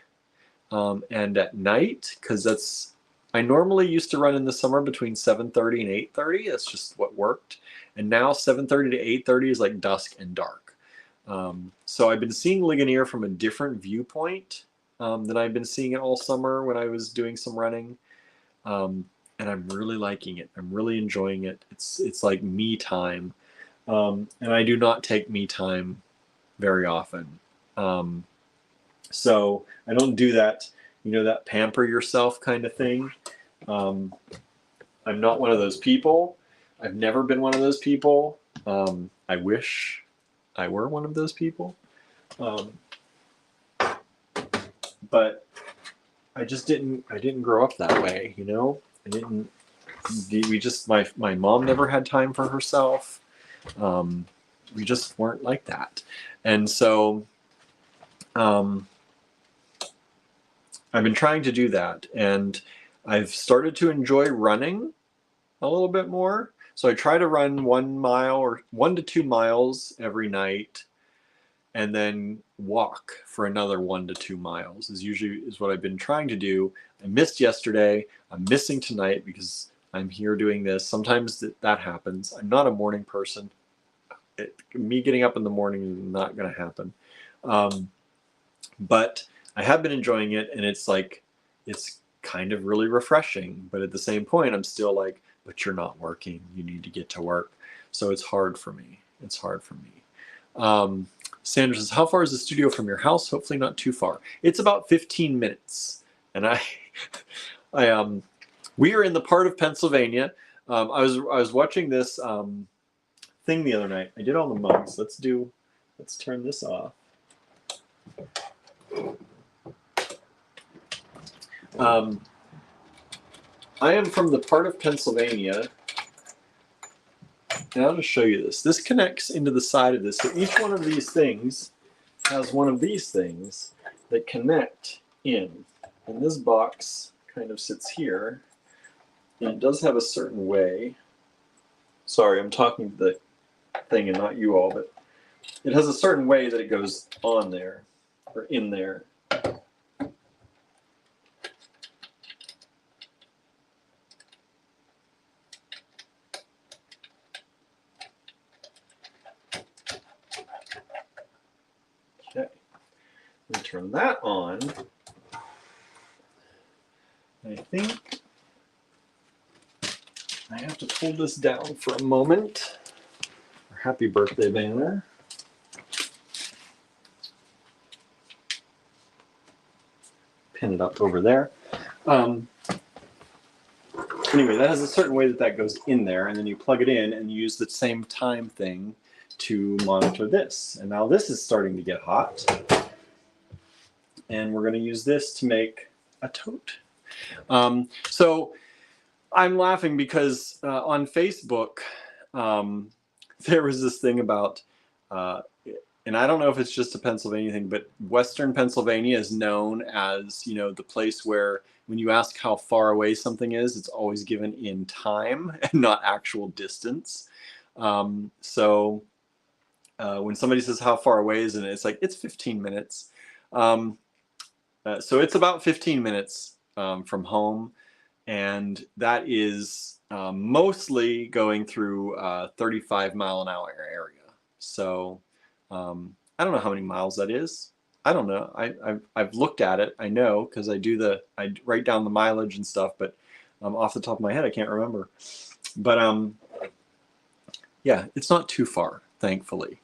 and at night, because I normally used to run in the summer between 7:30 and 8:30. That's just what worked. And now 7:30 to 8:30 is like dusk and dark. So I've been seeing Ligonier from a different viewpoint than I've been seeing it all summer when I was doing some running. And I'm really liking it. I'm really enjoying it. It's like me time. And I do not take me time very often. So I don't do that, you know, that pamper yourself kind of thing. I'm not one of those people. I've never been one of those people. I wish I were one of those people. But I just didn't grow up that way, you know? My mom never had time for herself. We just weren't like that. And so I've been trying to do that, and I've started to enjoy running a little bit more. So I try to run 1 mile or 1 to 2 miles every night, and then walk for another 1 to 2 miles is what I've been trying to do. I missed yesterday. I'm missing tonight because I'm here doing this. Sometimes that happens. I'm not a morning person. Me getting up in the morning is not going to happen. But I have been enjoying it, and it's kind of really refreshing. But at the same point, I'm still like, but you're not working. You need to get to work. So it's hard for me. Sandra says, how far is the studio from your house? Hopefully not too far. It's about 15 minutes. And we are in the part of Pennsylvania. I was watching this thing the other night. I did all the mugs. Let's turn this off. I am from the part of Pennsylvania, and I'll just show you this. This connects into the side of this. So each one of these things has one of these things that connect in. And this box kind of sits here, and it does have a certain way. Sorry, I'm talking to the thing and not you all, but it has a certain way that it goes on there, or in there. Okay, we turn that on. I think have to pull this down for a moment. Happy birthday banner. Pin it up over there. Anyway, that has a certain way that goes in there, and then you plug it in and you use the same time thing to monitor this. And now this is starting to get hot. And we're going to use this to make a tote. So I'm laughing because on Facebook, there was this thing about, and I don't know if it's just a Pennsylvania thing, but Western Pennsylvania is known as, you know, the place where when you ask how far away something is, it's always given in time and not actual distance. So when somebody says how far away is it, it's like, it's 15 minutes. So it's about 15 minutes from home. And that is mostly going through 35-mile-an-hour area. So I don't know how many miles that is. I don't know. I've looked at it. I know because I write down the mileage and stuff, but off the top of my head, I can't remember. But yeah, it's not too far, thankfully.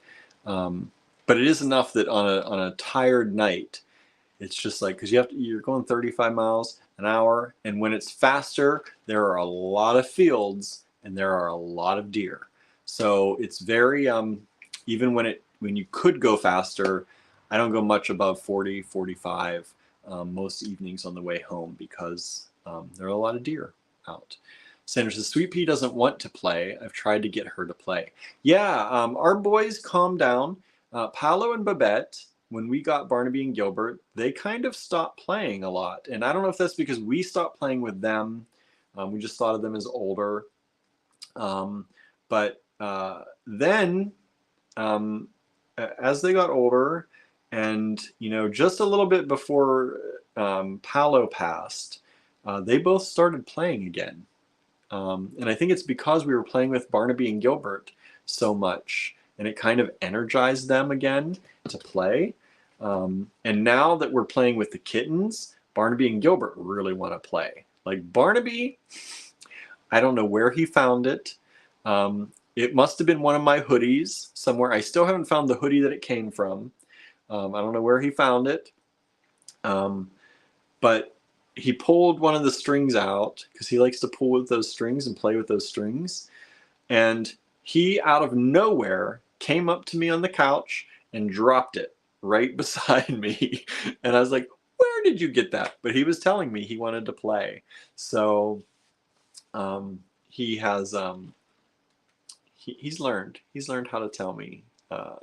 But it is enough that on a tired night, it's just like, because you're going 35 miles an hour, and when it's faster, there are a lot of fields and there are a lot of deer. So it's very even when you could go faster, I don't go much above 40, 45 most evenings on the way home because there are a lot of deer out. Sandra says, Sweet Pea doesn't want to play. I've tried to get her to play. Yeah, our boys calmed down. Paolo and Babette, when we got Barnaby and Gilbert, they kind of stopped playing a lot. And I don't know if that's because we stopped playing with them. We just thought of them as older. But then as they got older and, you know, just a little bit before Paolo passed, they both started playing again. And I think it's because we were playing with Barnaby and Gilbert so much, and it kind of energized them again to play. And now that we're playing with the kittens, Barnaby and Gilbert really want to play. Like Barnaby, I don't know where he found it. It must have been one of my hoodies somewhere. I still haven't found the hoodie that it came from. I don't know where he found it. But he pulled one of the strings out because he likes to pull with those strings and play with those strings. And he, out of nowhere, came up to me on the couch and dropped it right beside me. And I was like, where did you get that? But he was telling me he wanted to play. So he has, he's learned how to tell me.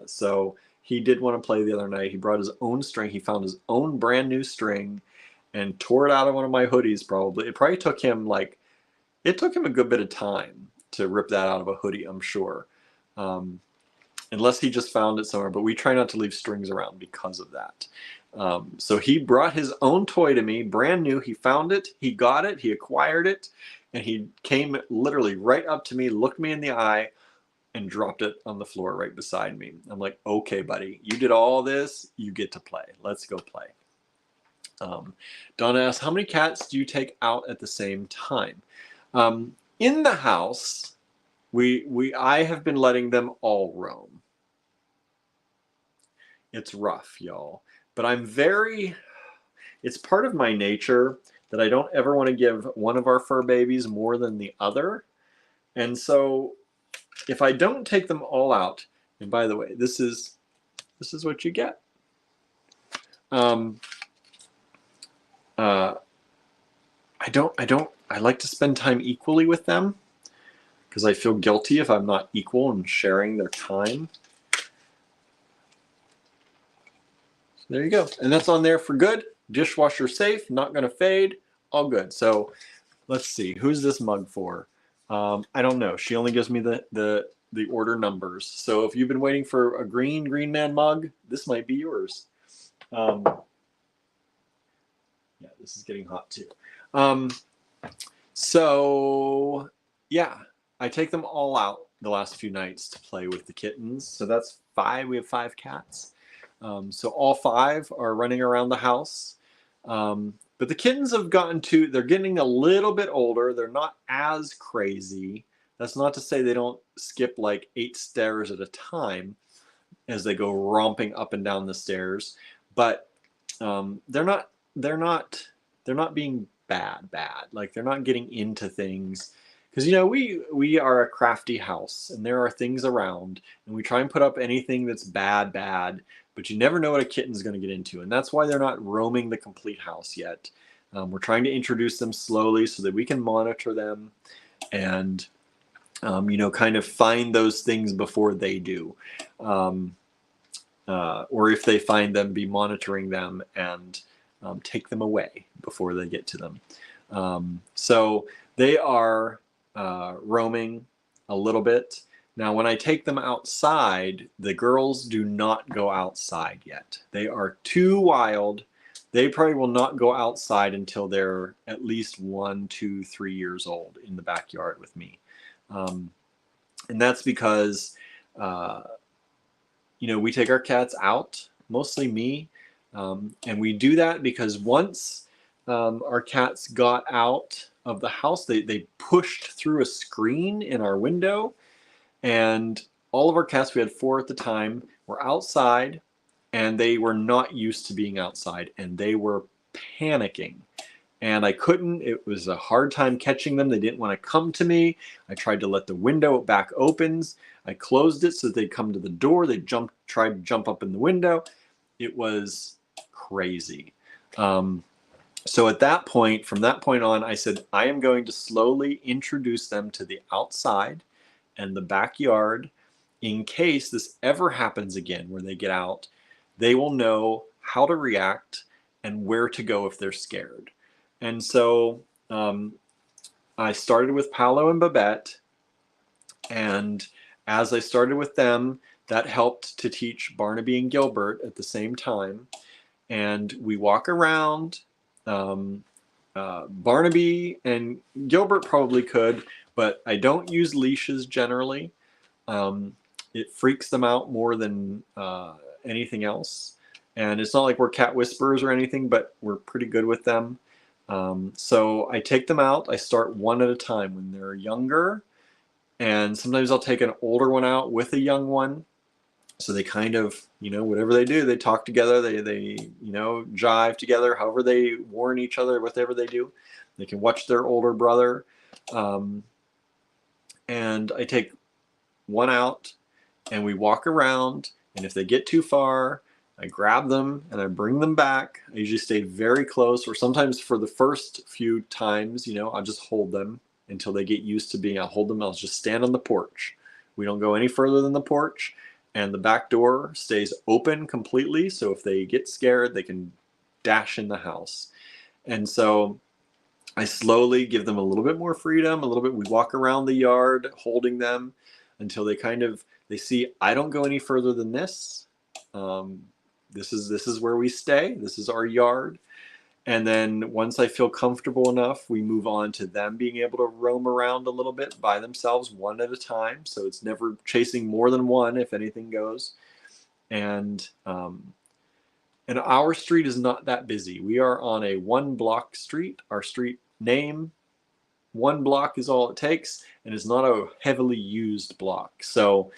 So he did want to play the other night. He brought his own string. He found his own brand new string and tore it out of one of my hoodies probably. It probably took him a good bit of time to rip that out of a hoodie, I'm sure. Unless he just found it somewhere, but we try not to leave strings around because of that. So he brought his own toy to me, brand new. He found it, he got it, he acquired it, and he came literally right up to me, looked me in the eye, and dropped it on the floor right beside me. I'm like, okay, buddy, you did all this, you get to play. Let's go play. Donna asks, how many cats do you take out at the same time? In the house, I have been letting them all roam. It's rough, y'all. But it's part of my nature that I don't ever want to give one of our fur babies more than the other. And so if I don't take them all out, and by the way, this is what you get. I like to spend time equally with them because I feel guilty if I'm not equal in sharing their time. So there you go. And that's on there for good. Dishwasher safe, not going to fade, all good. So let's see, who's this mug for? I don't know. She only gives me the order numbers. So if you've been waiting for a Green Man mug, this might be yours. Yeah, this is getting hot too. So yeah, I take them all out the last few nights to play with the kittens. So that's 5. We have 5 cats. So all 5 are running around the house. But the kittens have they're getting a little bit older. They're not as crazy. That's not to say they don't skip like 8 stairs at a time as they go romping up and down the stairs. But they're not they're not they're not being bad. Like they're not getting into things because we are a crafty house and there are things around and we try and put up anything that's bad, but you never know what a kitten's going to get into, and that's why they're not roaming the complete house yet. We're trying to introduce them slowly so that we can monitor them and kind of find those things before they do. Or if they find them, be monitoring them and take them away before they get to them. So they are roaming a little bit. Now, when I take them outside, the girls do not go outside yet. They are too wild. They probably will not go outside until they're at least 1, 2, 3 years old in the backyard with me. And that's because we take our cats out, mostly me, and we do that because once our cats got out of the house, they pushed through a screen in our window, and all of our cats, we had 4 at the time, were outside, and they were not used to being outside, and they were panicking. And it was a hard time catching them. They didn't want to come to me. I tried to let the window back opens. I closed it so they'd come to the door. They'd try to jump up in the window. It was crazy. So at that point, from that point on, I said, I am going to slowly introduce them to the outside and the backyard in case this ever happens again where they get out. They will know how to react and where to go if they're scared. And so I started with Paolo and Babette, and as I started with them, that helped to teach Barnaby and Gilbert at the same time. And we walk around. Barnaby and Gilbert probably could, but I don't use leashes generally. It freaks them out more than anything else. And it's not like we're cat whisperers or anything, but we're pretty good with them. So I take them out. I start one at a time when they're younger, and sometimes I'll take an older one out with a young one. So they kind of, whatever they do, they talk together, they jive together, however they warn each other, whatever they do. They can watch their older brother. And I take one out and we walk around, and if they get too far, I grab them and I bring them back. I usually stay very close, or sometimes for the first few times, I'll just hold them until they get used to I'll hold them. I'll just stand on the porch. We don't go any further than the porch, and the back door stays open completely. So if they get scared, they can dash in the house. And so I slowly give them a little bit more freedom, we walk around the yard holding them until they see I don't go any further than this. This is where we stay. This is our yard. And then once I feel comfortable enough, we move on to them being able to roam around a little bit by themselves, one at a time. So it's never chasing more than one if anything goes. And our street is not that busy. We are on a 1-block street. Our street name, 1 block is all it takes, and it's not a heavily used block. So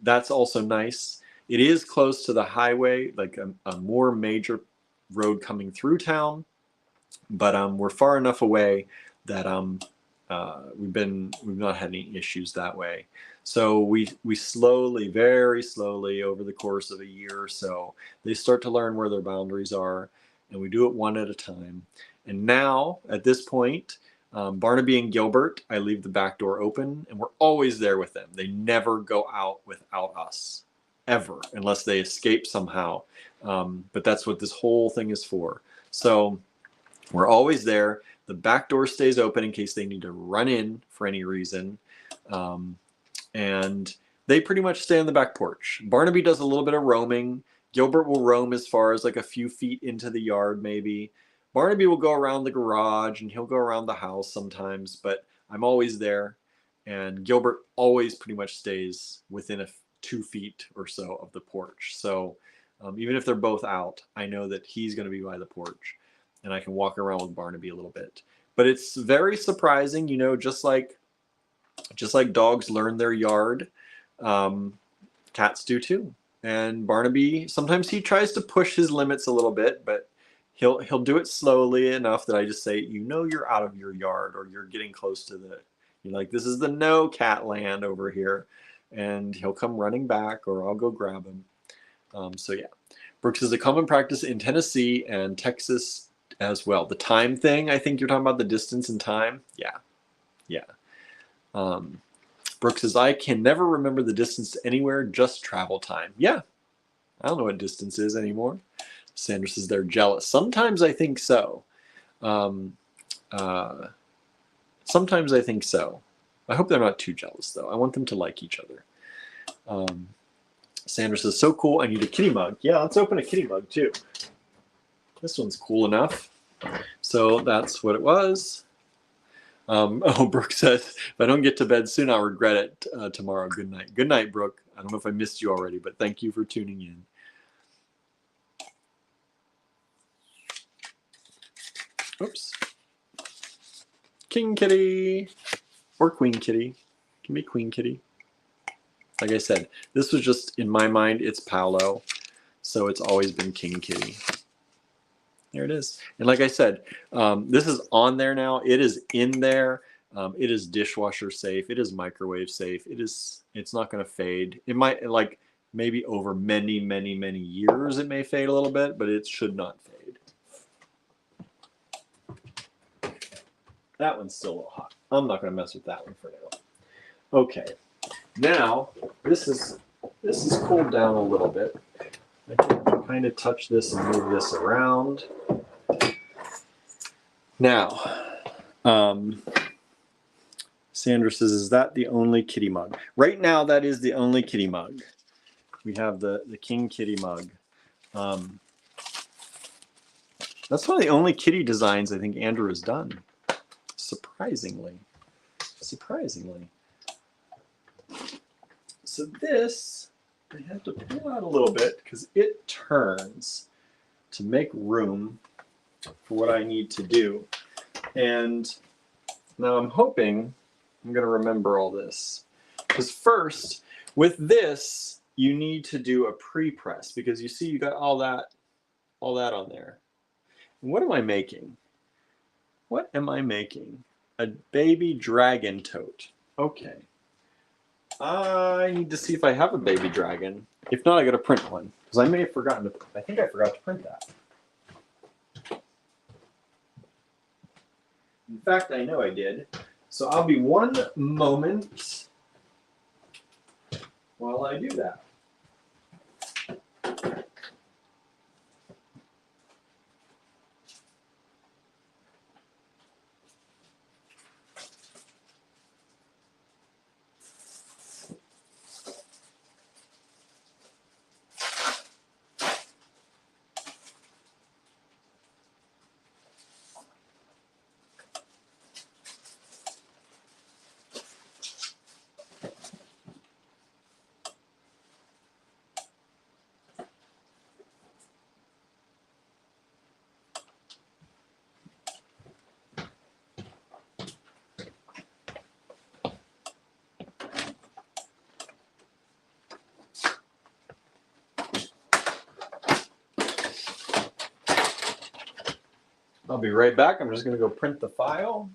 that's also nice. It is close to the highway, like a more major road coming through town, but we're far enough away that we've not had any issues that way. So we slowly, very slowly, over the course of a year or so, they start to learn where their boundaries are, and we do it one at a time. And now, at this point, Barnaby and Gilbert, I leave the back door open, and we're always there with them. They never go out without us, ever, unless they escape somehow. But that's what this whole thing is for. So we're always there. The back door stays open in case they need to run in for any reason. And they pretty much stay on the back porch. Barnaby does a little bit of roaming. Gilbert will roam as far as like a few feet into the yard maybe. Barnaby will go around the garage and he'll go around the house sometimes, but I'm always there. And Gilbert always pretty much stays within 2 feet or so of the porch. So even if they're both out, I know that he's going to be by the porch. and I can walk around with Barnaby a little bit. But it's very surprising, you know, just like dogs learn their yard, cats do too. And Barnaby, sometimes he tries to push his limits a little bit, but he'll do it slowly enough that I just say, you know, you're out of your yard, or you're getting close to the, you're like, this is the no cat land over here. And he'll come running back, or I'll go grab him. So yeah, Brooks is a common practice in Tennessee and Texas as well. The time thing, I think you're talking about the distance and time. Yeah, yeah. Brooks says, I can never remember the distance to anywhere, just travel time. Yeah, I don't know what distance is anymore. Sandra says they're jealous. Sometimes I think so. Sometimes I think so. I hope they're not too jealous, though. I want them to like each other. Sandra says, so cool, I need a kitty mug. Yeah, let's open a kitty mug, too. This one's cool enough. So that's what it was. Brooke says, if I don't get to bed soon, I'll regret it tomorrow. Good night. Good night, Brooke. I don't know if I missed you already, but thank you for tuning in. Oops. King kitty or queen kitty. It can be queen kitty. Like I said, this was just, in my mind, it's Paolo. So it's always been king kitty. There it is. And like I said, this is on there now. It is in there. It is dishwasher safe. It is microwave safe. It's not going to fade. It might, like, maybe over many, many, many years, it may fade a little bit, but it should not fade. That one's still a little hot. I'm not going to mess with that one for now. Okay. Now, this is cooled down a little bit. I can kind of touch this and move this around. Now, Sandra says, is that the only kitty mug? Right now, that is the only kitty mug. We have the King Kitty mug. That's one of the only kitty designs I think Andrew has done. Surprisingly. So this, I have to pull out a little bit because it turns to make room for what I need to do. And now I'm hoping I'm going to remember all this. Because first, with this, you need to do a pre-press because you see you got all that on there. And what am I making? What am I making? A baby dragon tote. Okay. I need to see if I have a baby dragon. If not, I got to print one because I may have forgotten to. I think I forgot to print that. In fact, I know I did. So I'll be one moment while I do that. I'll be right back. I'm just going to go print the file.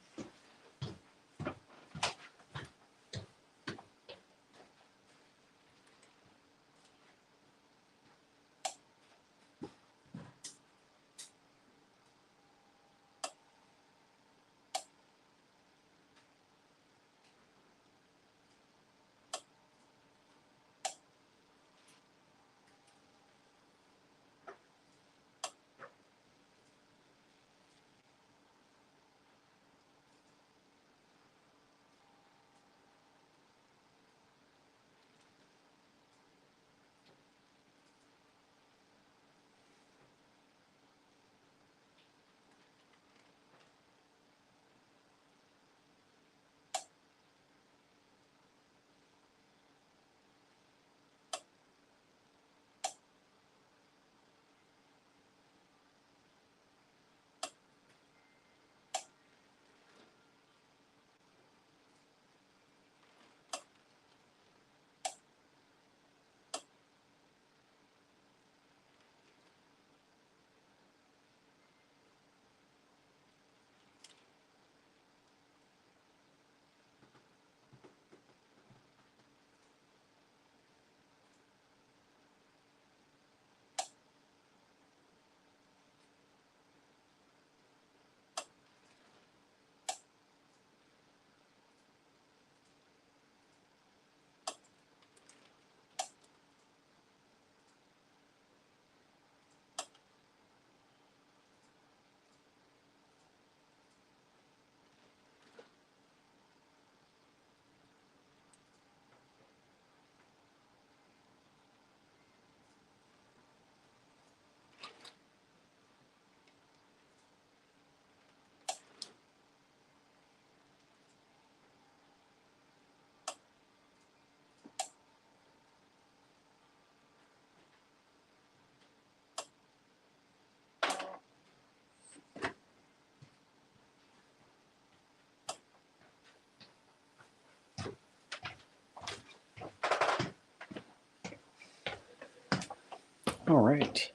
All right.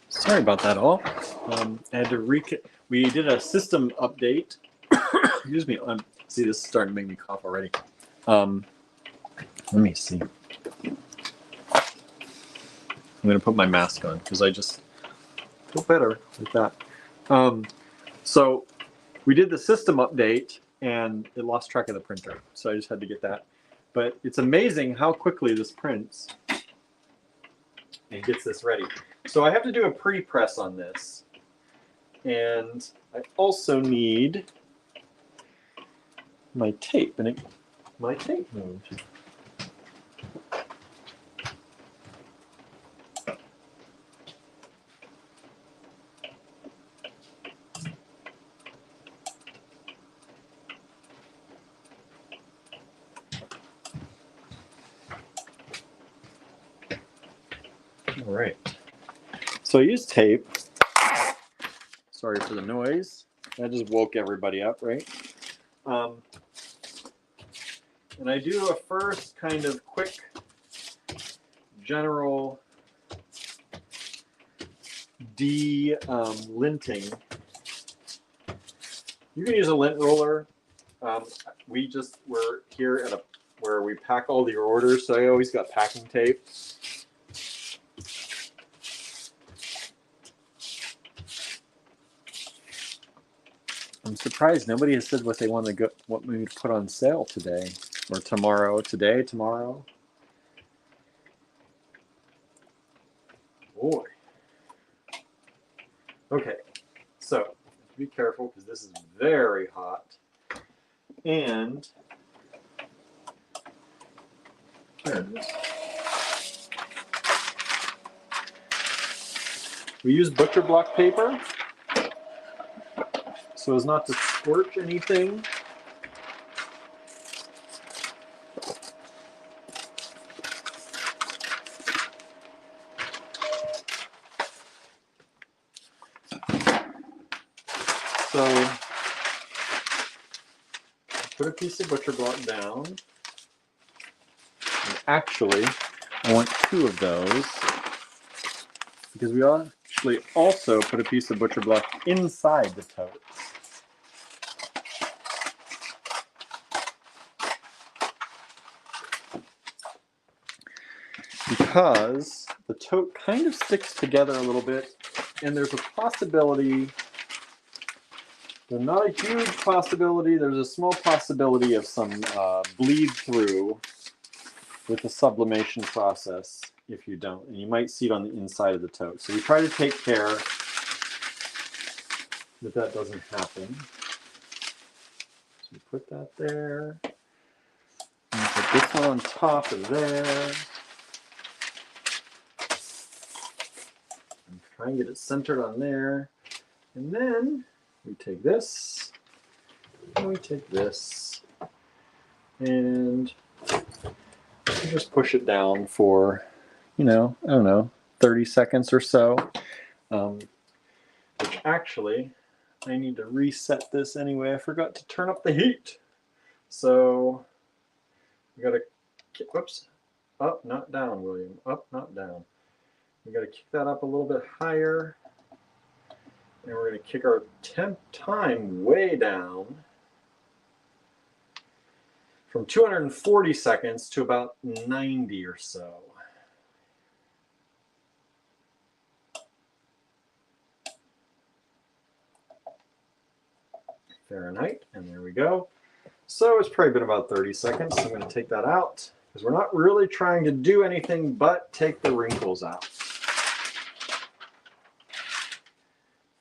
Sorry about that all. I had to we did a system update. Excuse me. See, this is starting to make me cough already. Let me see. I'm going to put my mask on because I just feel better with that. So we did the system update and it lost track of the printer. So I just had to get that. But it's amazing how quickly this prints and gets this ready. So I have to do a pre-press on this. And I also need my tape. And my tape moved. All right. So I use tape. Sorry for the noise. That just woke everybody up, right? And I do a first kind of quick general de-linting. You can use a lint roller. We're here at where we pack all your orders, so I always got packing tape. I'm surprised nobody has said what they want to what we would put on sale today or tomorrow. Today, tomorrow. Boy. Okay, so be careful because this is very hot. And there it is. We use butcher block paper so as not to scorch anything. So put a piece of butcher block down. And actually, I want 2 of those because we actually also put a piece of butcher block inside the tote. Because the tote kind of sticks together a little bit, and there's a possibility, there's not a huge possibility, there's a small possibility of some bleed through with the sublimation process if you don't. And you might see it on the inside of the tote. So we try to take care that that doesn't happen. So we put that there. And put this one on top of there. And try and get it centered on there. And then we take this, and we take this, and we just push it down for, I don't know, 30 seconds or so. Which actually, I need to reset this anyway. I forgot to turn up the heat. So, we gotta, whoops, up, not down, William. Up, not down. We gotta kick that up a little bit higher. And we're going to kick our temp time way down from 240 seconds to about 90 or so. Fahrenheit, and there we go. So it's probably been about 30 seconds. So I'm going to take that out because we're not really trying to do anything but take the wrinkles out.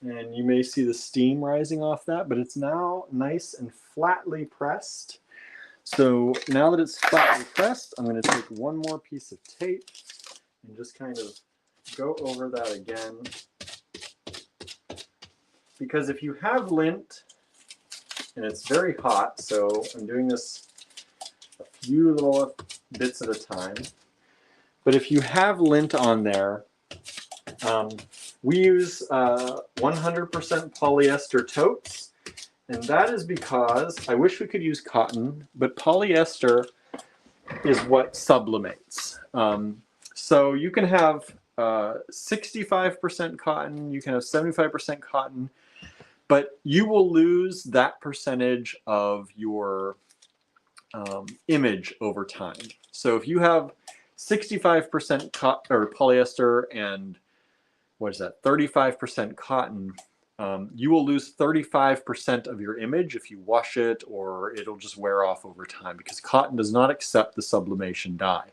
And you may see the steam rising off that, but it's now nice and flatly pressed. So now that it's flatly pressed, I'm going to take one more piece of tape and just kind of go over that again. Because if you have lint, and it's very hot, so I'm doing this a few little bits at a time. But if you have lint on there, we use 100% polyester totes, and that is because I wish we could use cotton, but polyester is what sublimates. So you can have 65% cotton, you can have 75% cotton, but you will lose that percentage of your image over time. So if you have 65% or polyester and what is that, 35% cotton, you will lose 35% of your image if you wash it, or it'll just wear off over time because cotton does not accept the sublimation dye.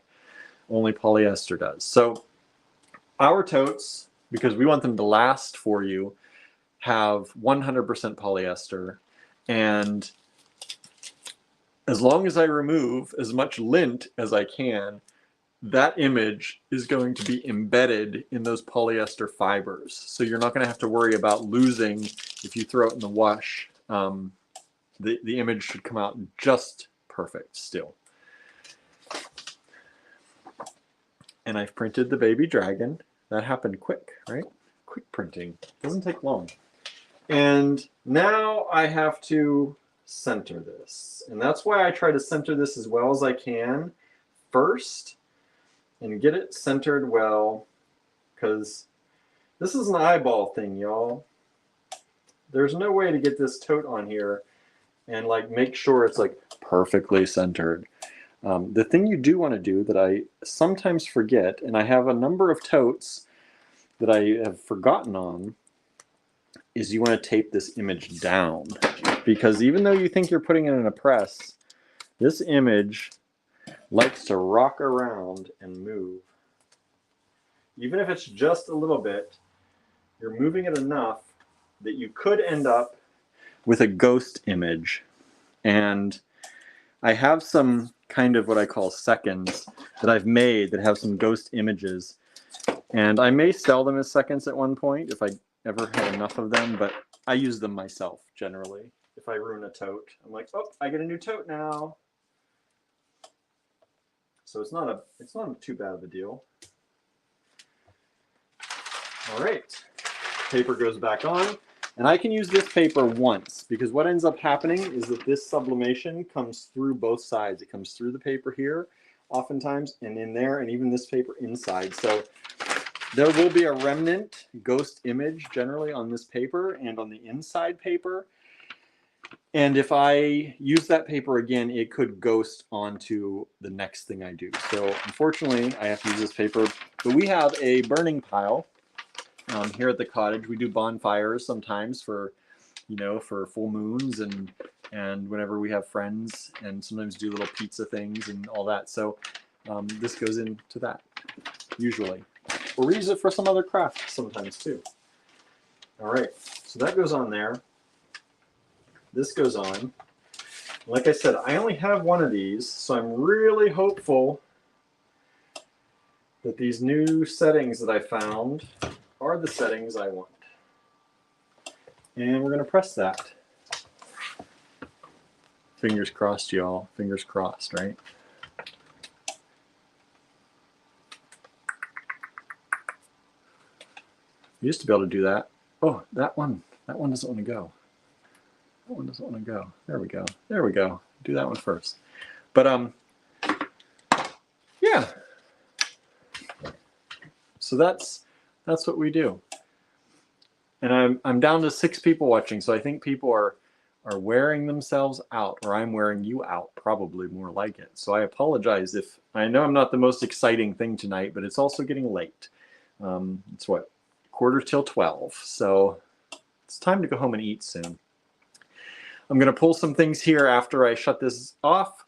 Only polyester does. So our totes, because we want them to last for you, have 100% polyester, and as long as I remove as much lint as I can, that image is going to be embedded in those polyester fibers. So you're not going to have to worry about losing if you throw it in the wash. The image should come out just perfect still. And I've printed the baby dragon. That happened quick, right? Quick printing. Doesn't take long. And now I have to center this. And that's why I try to center this as well as I can first and get it centered well, because this is an eyeball thing, y'all. There's no way to get this tote on here and like make sure it's like perfectly centered. The thing you do want to do that I sometimes forget, and I have a number of totes that I have forgotten on, is you want to tape this image down, because even though you think you're putting it in a press, this image likes to rock around and move. Even if it's just a little bit, you're moving it enough that you could end up with a ghost image. And I have some kind of what I call seconds that I've made that have some ghost images. And I may sell them as seconds at one point if I ever had enough of them, but I use them myself generally. If I ruin a tote, I'm like, oh, I get a new tote now. So it's not too bad of a deal. All right, paper goes back on, and I can use this paper once, because what ends up happening is that this sublimation comes through both sides. It comes through the paper here, oftentimes, and in there, and even this paper inside. So there will be a remnant ghost image generally on this paper and on the inside paper. And if I use that paper again, it could ghost onto the next thing I do. So unfortunately, I have to use this paper. But we have a burning pile here at the cottage. We do bonfires sometimes for, you know, for full moons and whenever we have friends, and sometimes do little pizza things and all that. So this goes into that usually. Or we use it for some other craft sometimes too. All right, so that goes on there. This goes on. Like I said, I only have one of these, so I'm really hopeful that these new settings that I found are the settings I want. And we're going to press that. Fingers crossed, y'all. Fingers crossed, right? You used to be able to do that. Oh, that one doesn't want to go. That one doesn't want to go. There we go. There we go. Do that one first. But yeah. So that's what we do. And I'm down to 6 people watching, so I think people are wearing themselves out, or I'm wearing you out, probably more like it. So I apologize if I know I'm not the most exciting thing tonight, but it's also getting late. It's what, 11:45, so it's time to go home and eat soon. I'm going to pull some things here after I shut this off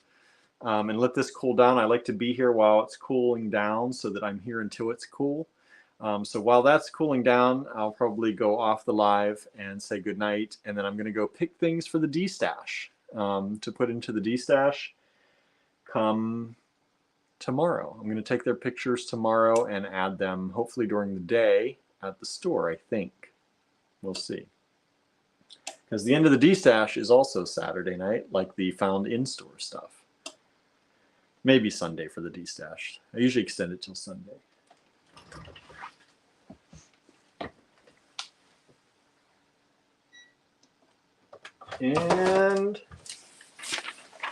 and let this cool down. I like to be here while it's cooling down so that I'm here until it's cool. So while that's cooling down, I'll probably go off the live and say goodnight, and then I'm going to go pick things for the D-stash to put into the D-stash come tomorrow. I'm going to take their pictures tomorrow and add them hopefully during the day at the store, I think. We'll see. Because the end of the D-stash is also Saturday night, like the found in-store stuff. Maybe Sunday for the D-stash. I usually extend it till Sunday. And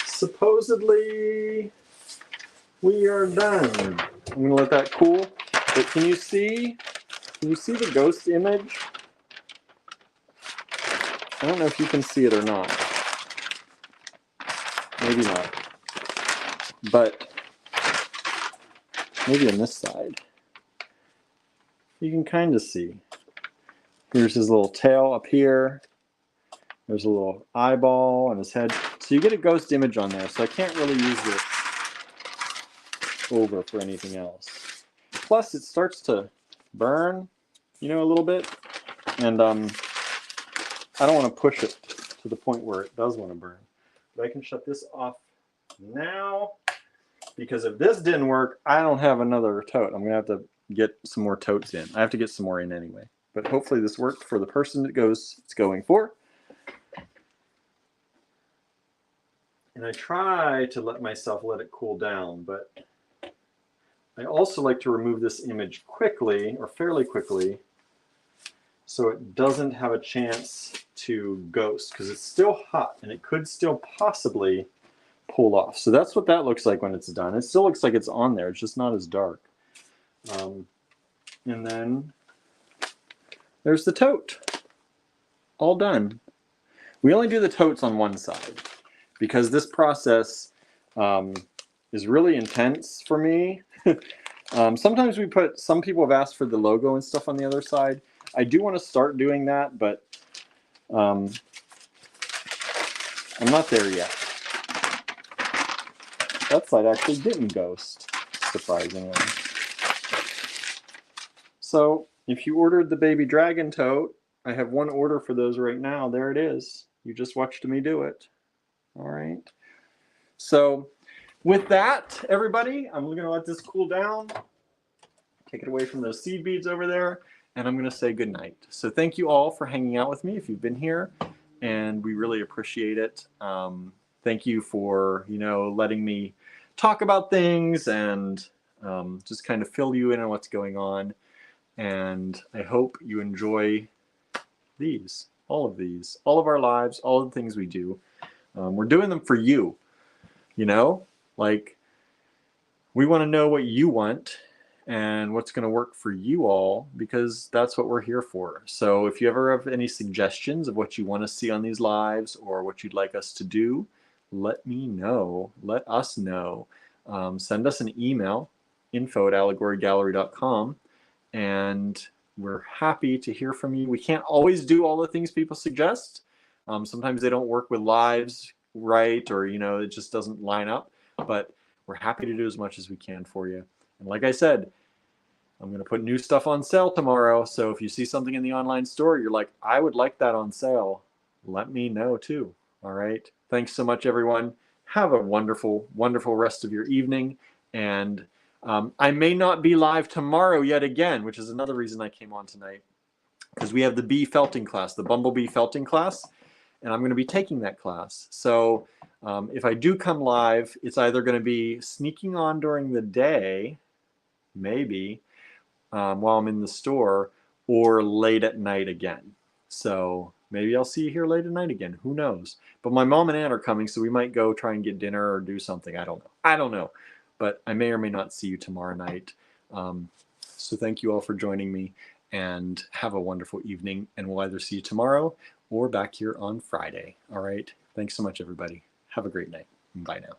supposedly we are done. I'm going to let that cool. But can you see the ghost image? I don't know if you can see it or not. Maybe not. But maybe on this side. You can kind of see. Here's his little tail up here. There's a little eyeball on his head. So you get a ghost image on there. So I can't really use this over for anything else. Plus, it starts to burn, you know, a little bit. And I don't want to push it to the point where it does want to burn. But I can shut this off now. Because if this didn't work, I don't have another tote. I'm going to have to get some more totes in. I have to get some more in anyway. But hopefully this worked for the person it's going for. And I try to let it cool down, but I also like to remove this image quickly, or fairly quickly, so it doesn't have a chance to ghost, because it's still hot and it could still possibly pull off. So that's what that looks like when it's done. It still looks like it's on there, it's just not as dark. And then there's the tote. All done. We only do the totes on one side because this process is really intense for me. Sometimes some people have asked for the logo and stuff on the other side. I do want to start doing that, but I'm not there yet. That side actually didn't ghost, surprisingly. So if you ordered the baby dragon tote, I have one order for those right now. There it is. You just watched me do it. All right. So with that, everybody, I'm going to let this cool down. Take it away from those seed beads over there. And I'm going to say goodnight. So thank you all for hanging out with me if you've been here. And we really appreciate it. Thank you for, letting me talk about things and just kind of fill you in on what's going on. And I hope you enjoy all of our lives, all the things we do. We're doing them for you, like we want to know what you want and what's going to work for you all, because that's what we're here for. So if you ever have any suggestions of what you want to see on these lives or what you'd like us to do, let me know. Let us know. Send us an email, info@allegorygallery.com, and we're happy to hear from you. We can't always do all the things people suggest. Sometimes they don't work with lives right, or it just doesn't line up, but we're happy to do as much as we can for you. And like I said, I'm going to put new stuff on sale tomorrow. So if you see something in the online store, you're like, I would like that on sale, let me know too. All right. Thanks so much, everyone. Have a wonderful, wonderful rest of your evening. And I may not be live tomorrow yet again, which is another reason I came on tonight, because we have the bee felting class, the bumblebee felting class, and I'm going to be taking that class. So if I do come live, it's either going to be sneaking on during the day, maybe, while I'm in the store, or late at night again. So maybe I'll see you here late at night again. Who knows? But my mom and aunt are coming, so we might go try and get dinner or do something. I don't know. But I may or may not see you tomorrow night. So thank you all for joining me, and have a wonderful evening. And we'll either see you tomorrow or back here on Friday. All right. Thanks so much, everybody. Have a great night. Bye now.